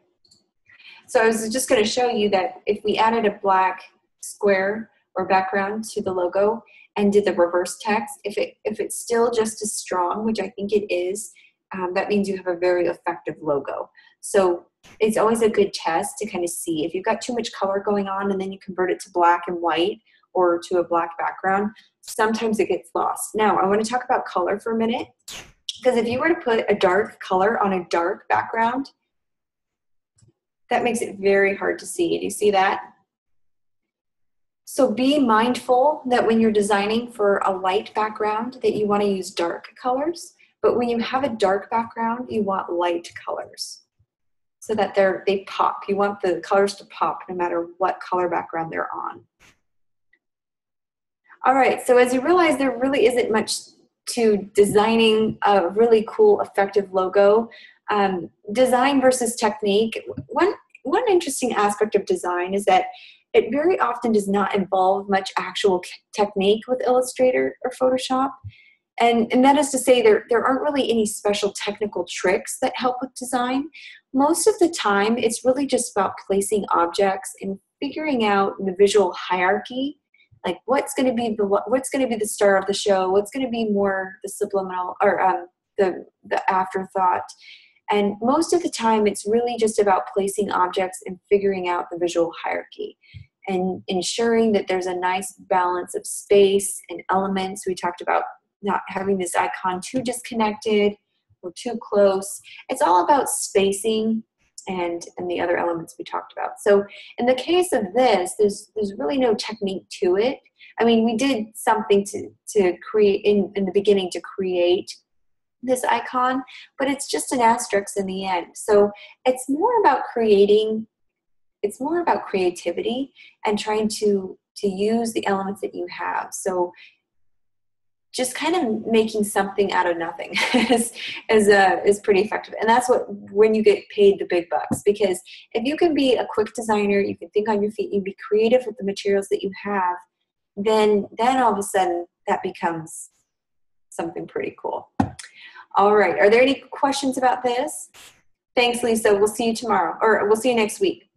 So I was just going to show you that if we added a black square or background to the logo and did the reverse text, if it's still just as strong, which I think it is, that means you have a very effective logo. So it's always a good test to kind of see if you've got too much color going on and then you convert it to black and white or to a black background, sometimes it gets lost. Now, I want to talk about color for a minute, because if you were to put a dark color on a dark background, that makes it very hard to see. Do you see that? So be mindful that when you're designing for a light background that you want to use dark colors, but when you have a dark background, you want light colors so that they pop. You want the colors to pop no matter what color background they're on. All right, so as you realize, there really isn't much to designing a really cool, effective logo. Design versus technique. One interesting aspect of design is that it very often does not involve much actual technique with Illustrator or Photoshop. And that is to say there aren't really any special technical tricks that help with design. Most of the time, it's really just about placing objects and figuring out the visual hierarchy, like what's going to be the star of the show, what's going to be more the subliminal or the afterthought. And most of the time, it's really just about placing objects and figuring out the visual hierarchy and ensuring that there's a nice balance of space and elements. We talked about not having this icon too disconnected or too close. It's all about spacing and the other elements we talked about. So in the case of this, there's really no technique to it. I mean, we did something to create in the beginning to create this icon, but it's just an asterisk in the end. So it's more about creating, it's more about creativity and trying to use the elements that you have. So just kind of making something out of nothing is pretty effective. And that's when you get paid the big bucks, because if you can be a quick designer, you can think on your feet, you be creative with the materials that you have, then all of a sudden that becomes something pretty cool. All right, are there any questions about this? Thanks, Lisa. We'll see you tomorrow, or we'll see you next week.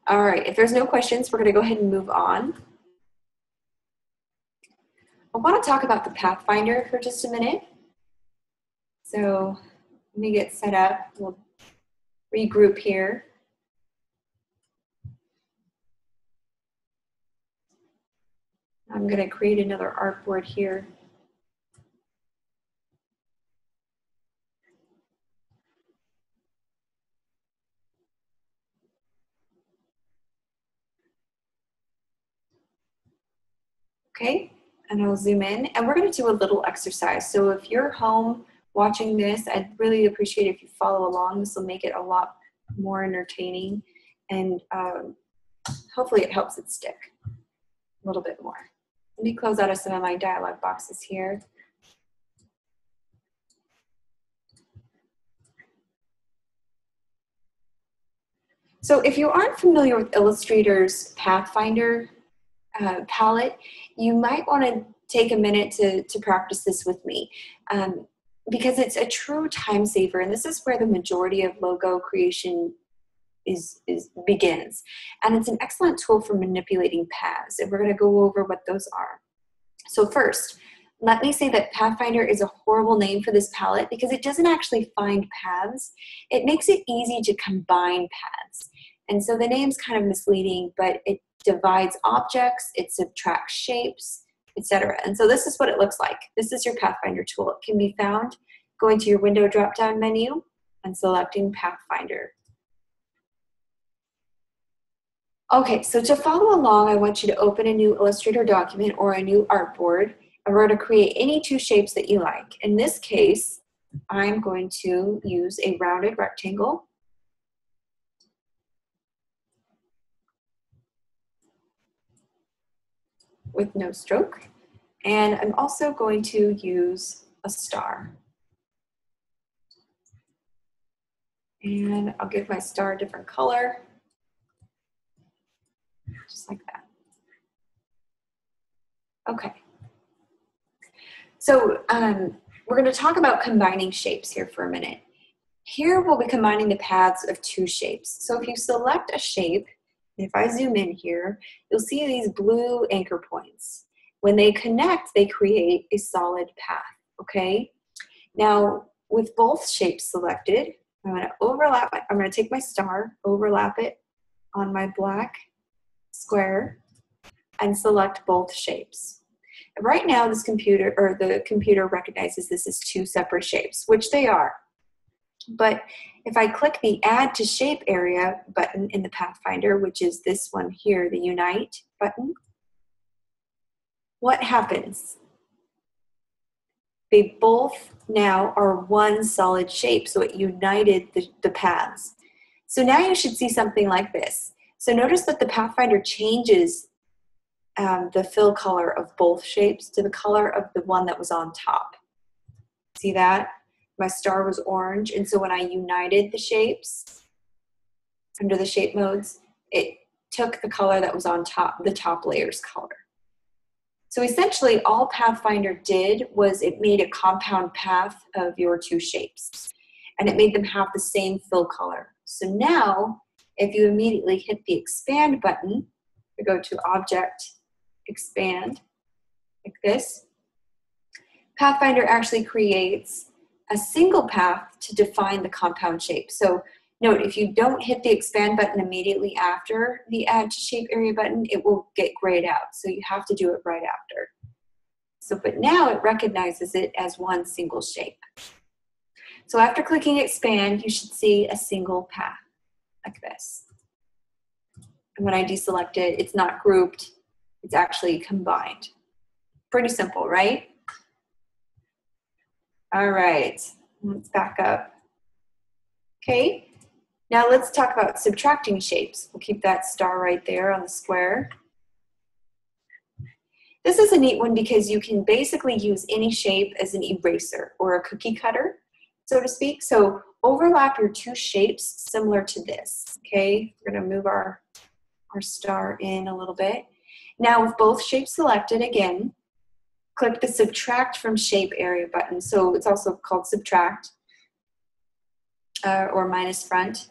All right, if there's no questions, we're going to go ahead and move on. I want to talk about the Pathfinder for just a minute. So let me get set up. We'll regroup here. I'm going to create another artboard here. Okay, and I'll zoom in, and we're going to do a little exercise. So if you're home watching this, I'd really appreciate it if you follow along. This will make it a lot more entertaining, and hopefully it helps it stick a little bit more. Let me close out of some of my dialog boxes here. So if you aren't familiar with Illustrator's Pathfinder palette, you might want to take a minute to practice this with me, because it's a true time saver, and this is where the majority of logo creation begins. And it's an excellent tool for manipulating paths, and we're going to go over what those are. So first, let me say that Pathfinder is a horrible name for this palette because it doesn't actually find paths. It makes it easy to combine paths. And so the name's kind of misleading, but it divides objects, it subtracts shapes, etc. And so this is what it looks like. This is your Pathfinder tool. It can be found going to your window drop-down menu and selecting Pathfinder. Okay, so to follow along, I want you to open a new Illustrator document or a new artboard, and we're going to create any two shapes that you like. In this case, I'm going to use a rounded rectangle. With no stroke. And I'm also going to use a star. And I'll give my star a different color, just like that. Okay. So we're going to talk about combining shapes here for a minute. Here we'll be combining the paths of two shapes. So if you select a shape, if I zoom in here, you'll see these blue anchor points. When they connect, they create a solid path, okay? Now, with both shapes selected, I'm going to overlap, I'm going to take my star, overlap it on my black square, and select both shapes. And right now, this computer, or the computer recognizes this as two separate shapes, which they are. But if I click the Add to Shape area button in the Pathfinder, which is this one here, the Unite button, what happens? They both now are one solid shape, so it united the paths. So now you should see something like this. So notice that the Pathfinder changes the fill color of both shapes to the color of the one that was on top. See that? My star was orange, and so when I united the shapes under the shape modes, it took the color that was on top, the top layer's color. So essentially all Pathfinder did was it made a compound path of your two shapes, and it made them have the same fill color. So now, if you immediately hit the expand button, we go to Object, Expand, like this, Pathfinder actually creates a single path to define the compound shape. So note, if you don't hit the expand button immediately after the add to shape area button, it will get grayed out. So you have to do it right after. So, but now it recognizes it as one single shape. So after clicking expand, you should see a single path like this. And when I deselect it, it's not grouped, it's actually combined. Pretty simple, right? All right, let's back up. Okay, now let's talk about subtracting shapes. We'll keep that star right there on the square. This is a neat one because you can basically use any shape as an eraser or a cookie cutter, so to speak. So overlap your two shapes similar to this, okay? We're gonna move our star in a little bit. Now with both shapes selected, again, click the subtract from shape area button. So it's also called subtract or minus front,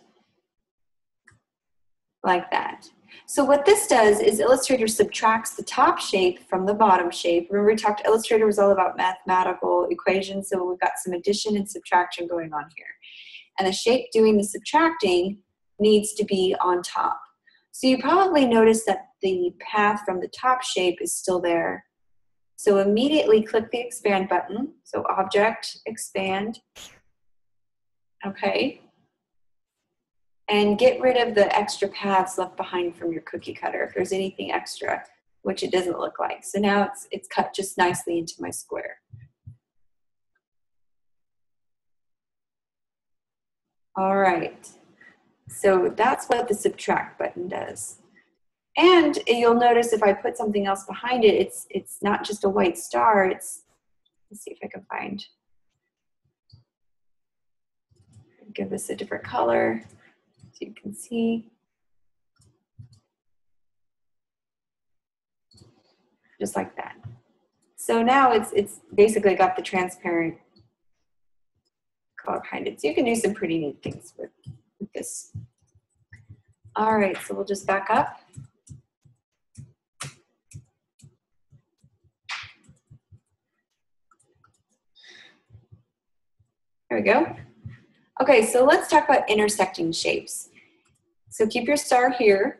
like that. So what this does is Illustrator subtracts the top shape from the bottom shape. Remember we talked Illustrator was all about mathematical equations, so we've got some addition and subtraction going on here. And the shape doing the subtracting needs to be on top. So you probably noticed that the path from the top shape is still there. So immediately click the expand button. So object, expand. Okay. And get rid of the extra paths left behind from your cookie cutter if there's anything extra, which it doesn't look like. So now it's cut just nicely into my square. All right. So that's what the subtract button does. And you'll notice if I put something else behind it, it's not just a white star. Let's see if I can find. Give this a different color so you can see. Just like that. So now it's basically got the transparent color behind it. So you can do some pretty neat things with this. All right, so we'll just back up. There we go. Okay, so let's talk about intersecting shapes. So keep your star here.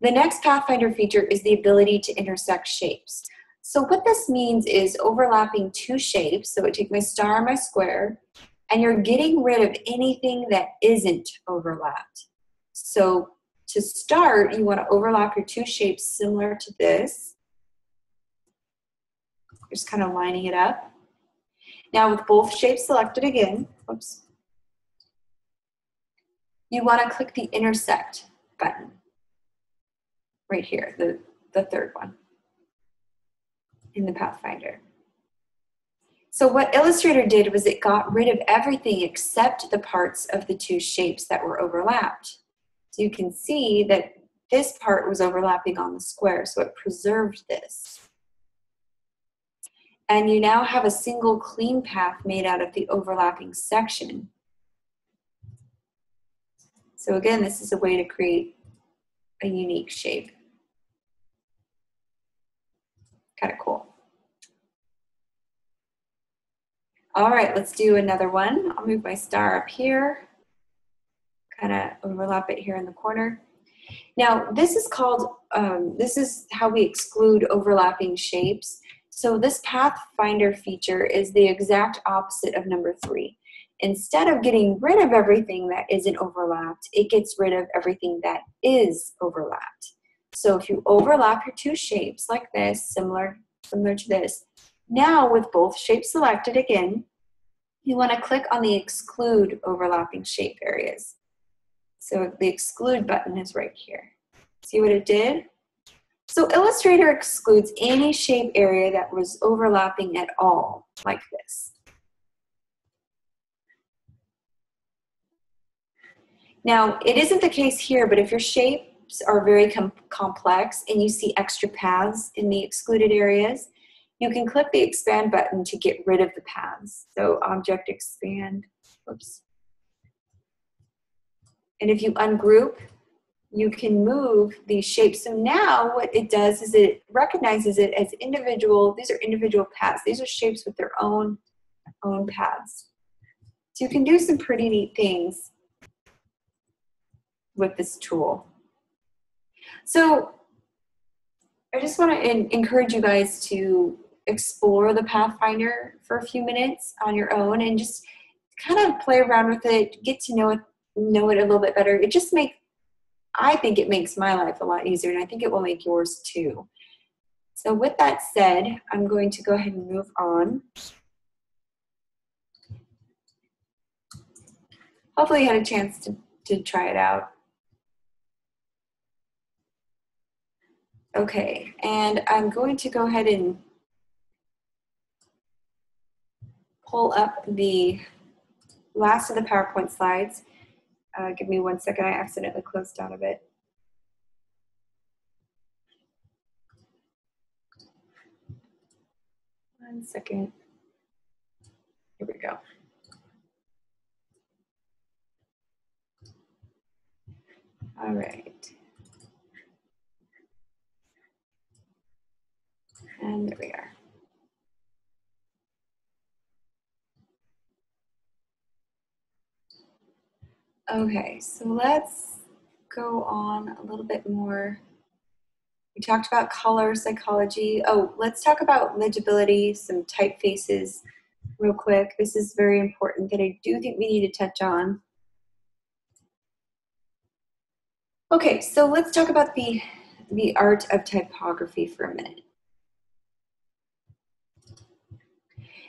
The next Pathfinder feature is the ability to intersect shapes. So what this means is overlapping two shapes. So I take my star and my square, and you're getting rid of anything that isn't overlapped. So to start, you want to overlap your two shapes similar to this. Just kind of lining it up. Now with both shapes selected again, oops, you want to click the intersect button right here, the third one in the Pathfinder. So what Illustrator did was it got rid of everything except the parts of the two shapes that were overlapped. So you can see that this part was overlapping on the square, so it preserved this. And you now have a single clean path made out of the overlapping section. So again, this is a way to create a unique shape. Kind of cool. All right, let's do another one. I'll move my star up here, kind of overlap it here in the corner. Now, this is called, this is how we exclude overlapping shapes. So this Pathfinder feature is the exact opposite of number 3. Instead of getting rid of everything that isn't overlapped, it gets rid of everything that is overlapped. So if you overlap your two shapes like this, similar to this, now with both shapes selected again, you want to click on the exclude overlapping shape areas. So the exclude button is right here. See what it did? So Illustrator excludes any shape area that was overlapping at all, like this. Now, it isn't the case here, but if your shapes are very complex and you see extra paths in the excluded areas, you can click the expand button to get rid of the paths. So object expand, whoops. And if you ungroup, you can move these shapes. So now what it does is it recognizes it as individual, these are individual paths. These are shapes with their own paths. So you can do some pretty neat things with this tool. So I just want to encourage you guys to explore the Pathfinder for a few minutes on your own and just kind of play around with it, get to know it a little bit better. It just I think it makes my life a lot easier, and I think it will make yours too. So with that said, I'm going to go ahead and move on. Hopefully you had a chance to try it out. Okay, and I'm going to go ahead and pull up the last of the PowerPoint slides. Give me 1 second, I accidentally closed down a bit. One second. Here we go. All right. And there we are. Okay, so let's go on a little bit more. We talked about color psychology. Oh, let's talk about legibility, some typefaces real quick. This is very important that I do think we need to touch on. Okay, so let's talk about the art of typography for a minute.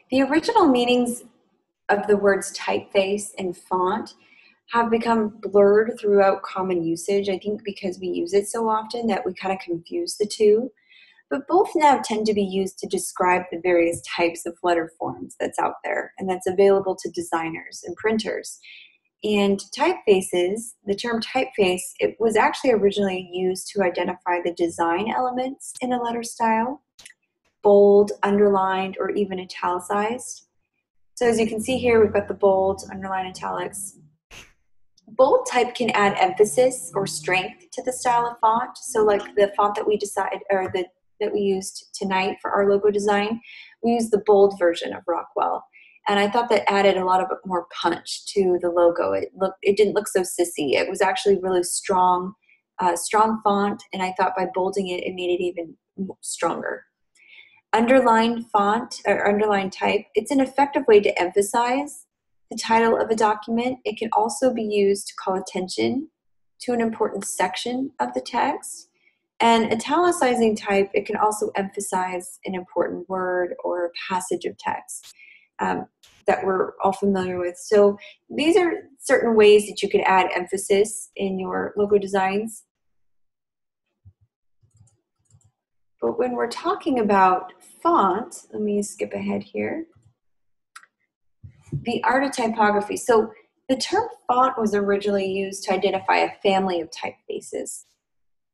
The original meanings of the words typeface and font have become blurred throughout common usage, I think because we use it so often that we kind of confuse the two. But both now tend to be used to describe the various types of letter forms that's out there and that's available to designers and printers. And typefaces, the term typeface, it was actually originally used to identify the design elements in a letter style, bold, underlined, or even italicized. So as you can see here, we've got the bold, underline, italics. Bold type can add emphasis or strength to the style of font. So like the font that we decided, or that we used tonight for our logo design, we used the bold version of Rockwell. And I thought that added a lot of more punch to the logo. It didn't look so sissy. It was actually really strong, strong font. And I thought by bolding it, it made it even stronger. Underlined font or underlined type, it's an effective way to emphasize the title of a document. It can also be used to call attention to an important section of the text. And italicizing type, it can also emphasize an important word or passage of text that we're all familiar with. So these are certain ways that you could add emphasis in your logo designs. But when we're talking about font, let me skip ahead here. The art of typography. So the term font was originally used to identify a family of typefaces,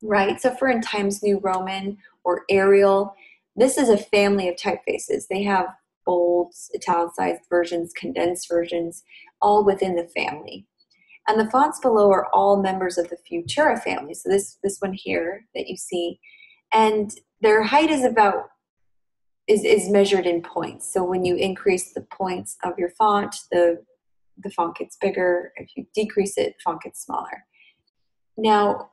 right? So for in Times New Roman or Arial, this is a family of typefaces. They have bold, italicized versions, condensed versions, all within the family. And the fonts below are all members of the Futura family. So this one here that you see, and their height is about is measured in points. So when you increase the points of your font, the font gets bigger. If you decrease it, the font gets smaller. Now,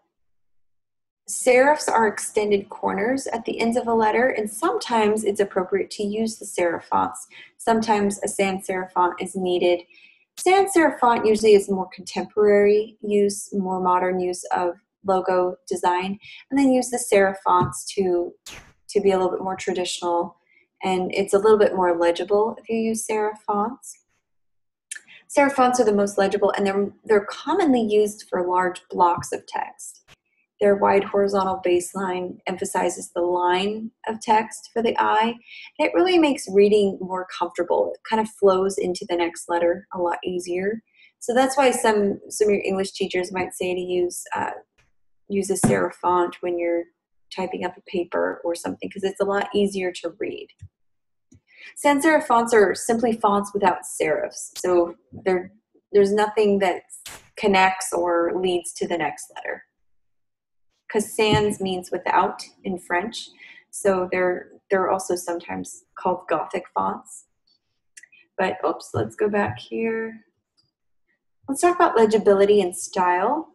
serifs are extended corners at the ends of a letter, and sometimes it's appropriate to use the serif fonts. Sometimes a sans serif font is needed. Sans serif font usually is more contemporary use, more modern use of logo design, and then use the serif fonts to be a little bit more traditional, and it's a little bit more legible if you use serif fonts. Serif fonts are the most legible, and they're commonly used for large blocks of text. Their wide horizontal baseline emphasizes the line of text for the eye. And it really makes reading more comfortable. It kind of flows into the next letter a lot easier. So that's why some of your English teachers might say to use a serif font when you're typing up a paper or something, because it's a lot easier to read. Sans serif fonts are simply fonts without serifs. So there's nothing that connects or leads to the next letter. Because sans means without in French, so they're also sometimes called Gothic fonts. But oops, let's go back here. Let's talk about legibility and style.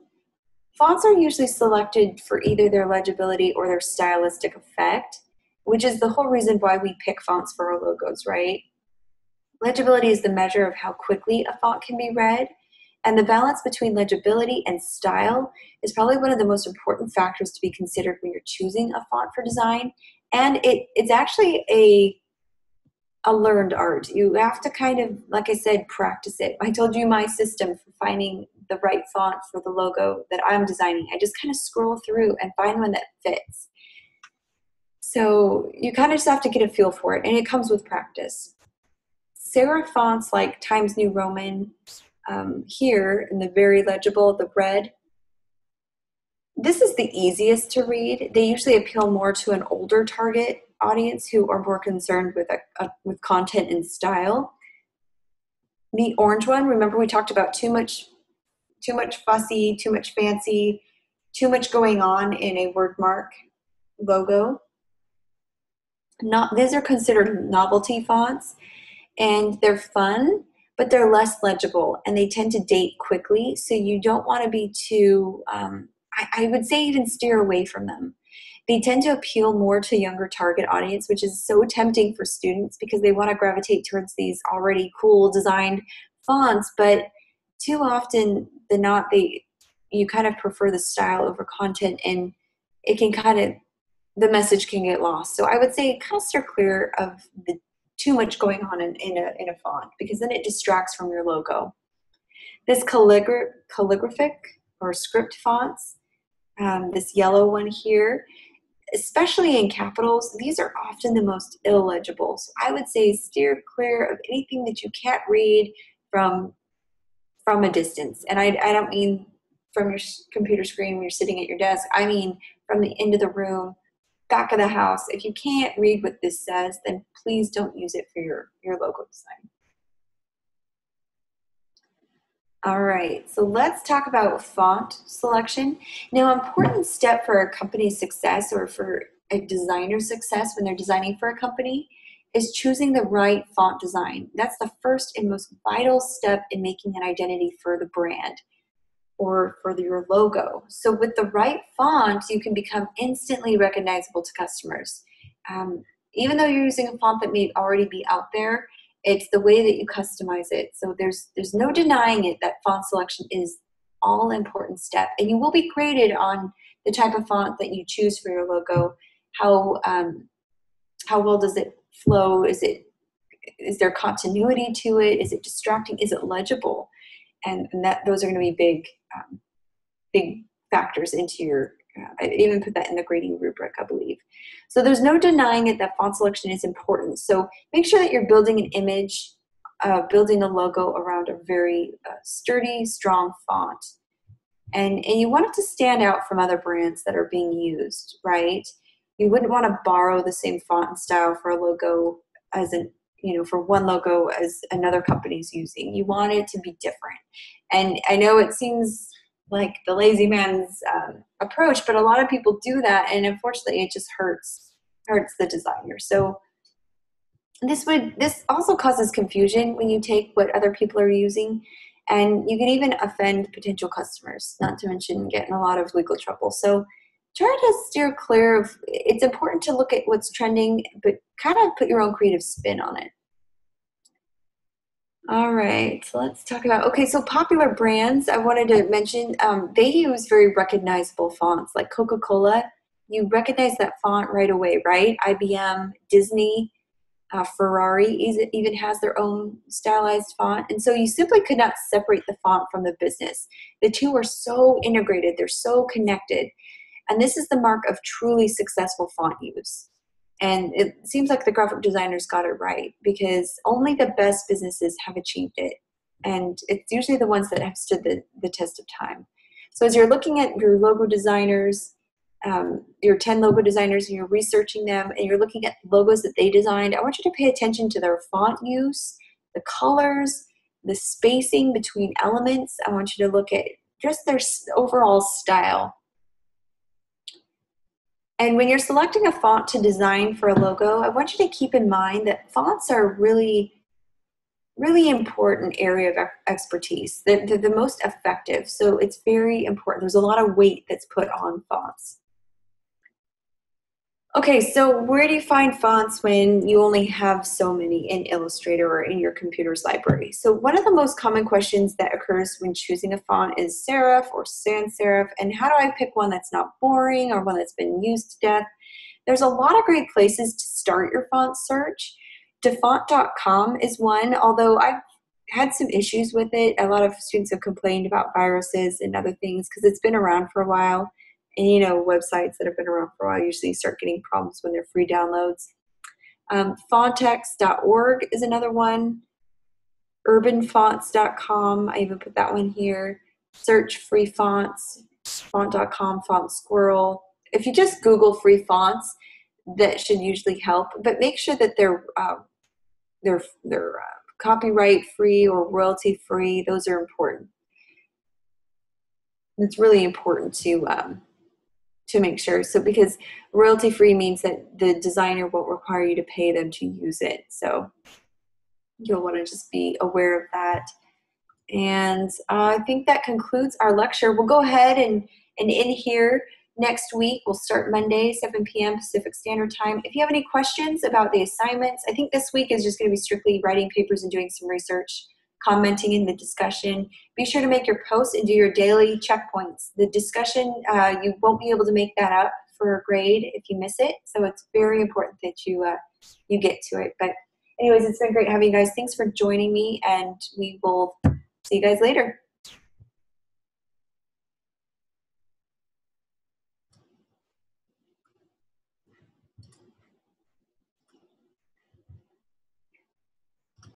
Fonts are usually selected for either their legibility or their stylistic effect, which is the whole reason why we pick fonts for our logos, right? Legibility is the measure of how quickly a font can be read. And the balance between legibility and style is probably one of the most important factors to be considered when you're choosing a font for design. And it's actually a learned art. You have to kind of, like I said, practice it. I told you my system for finding the right font for the logo that I'm designing. I just kind of scroll through and find one that fits. So you kind of just have to get a feel for it, and it comes with practice. Serif fonts like Times New Roman, here in the very legible, the red, this is the easiest to read. They usually appeal more to an older target audience who are more concerned with content and style. The orange one, remember we talked about too much fussy, too much fancy, too much going on in a word mark logo. These are considered novelty fonts, and they're fun, but they're less legible and they tend to date quickly. So you don't want to be too, I would say even steer away from them. They tend to appeal more to younger target audience, which is so tempting for students because they want to gravitate towards these already cool designed fonts, but too often than not, you kind of prefer the style over content, and it can kind of, the message can get lost. So I would say kind of steer clear of the too much going on in a font, because then it distracts from your logo. This calligraphic or script fonts, this yellow one here, especially in capitals, these are often the most illegible. So I would say steer clear of anything that you can't read from a distance. And I don't mean from your computer screen when you're sitting at your desk. I mean from the end of the room, back of the house. If you can't read what this says, then please don't use it for your logo design. All right, so let's talk about font selection. Now, an important step for a company's success, or for a designer's success when they're designing for a company, is choosing the right font design. That's the first and most vital step in making an identity for the brand or for your logo. So with the right font, you can become instantly recognizable to customers. Even though you're using a font that may already be out there, it's the way that you customize it. So there's no denying it that font selection is all important step, and you will be graded on the type of font that you choose for your logo. How well does it flow? Is there continuity to it? Is it distracting? Is it legible? And those are going to be big factors into your, I even put that in the grading rubric, I believe. So there's no denying it that font selection is important. So make sure that you're building an image, building a logo around a very sturdy, strong font. And you want it to stand out from other brands that are being used, right? You wouldn't want to borrow the same font and style for a logo for one logo as another company's using. You want it to be different. And I know it seems like the lazy man's approach, but a lot of people do that, and unfortunately it just hurts the designer. So this also causes confusion when you take what other people are using, and you can even offend potential customers, not to mention get in a lot of legal trouble. So try to steer clear of, it's important to look at what's trending, but kind of put your own creative spin on it. All right, so let's talk about, okay, so popular brands, I wanted to mention, they use very recognizable fonts, like Coca-Cola. You recognize that font right away, right? IBM, Disney, Ferrari even has their own stylized font. And so you simply could not separate the font from the business. The two are so integrated, they're so connected. And this is the mark of truly successful font use. And it seems like the graphic designers got it right, because only the best businesses have achieved it. And it's usually the ones that have stood the test of time. So as you're looking at your logo designers, your 10 logo designers, and you're researching them, and you're looking at logos that they designed, I want you to pay attention to their font use, the colors, the spacing between elements. I want you to look at just their overall style. And when you're selecting a font to design for a logo, I want you to keep in mind that fonts are really, really important area of expertise. They're the most effective, so it's very important. There's a lot of weight that's put on fonts. Okay, so where do you find fonts when you only have so many in Illustrator or in your computer's library? So one of the most common questions that occurs when choosing a font is serif or sans serif, and how do I pick one that's not boring or one that's been used to death? There's a lot of great places to start your font search. Dafont.com is one, although I've had some issues with it. A lot of students have complained about viruses and other things because it's been around for a while. And websites that have been around for a while usually start getting problems when they're free downloads. Fontex.org is another one. Urbanfonts.com, I even put that one here. Search free fonts, font.com, Font Squirrel. If you just Google free fonts, that should usually help. But make sure that they're copyright free or royalty free. Those are important. It's really important to to make sure. So because royalty free means that the designer won't require you to pay them to use it. So you'll want to just be aware of that. And I think that concludes our lecture. We'll go ahead and in here next week. We'll start Monday, 7 p.m. Pacific Standard Time. If you have any questions about the assignments, I think this week is just going to be strictly writing papers and doing some research, commenting in the discussion. Be sure to make your posts and do your daily checkpoints. The discussion, you won't be able to make that up for a grade if you miss it. So it's very important that you get to it. But anyways, it's been great having you guys. Thanks for joining me, and we will see you guys later.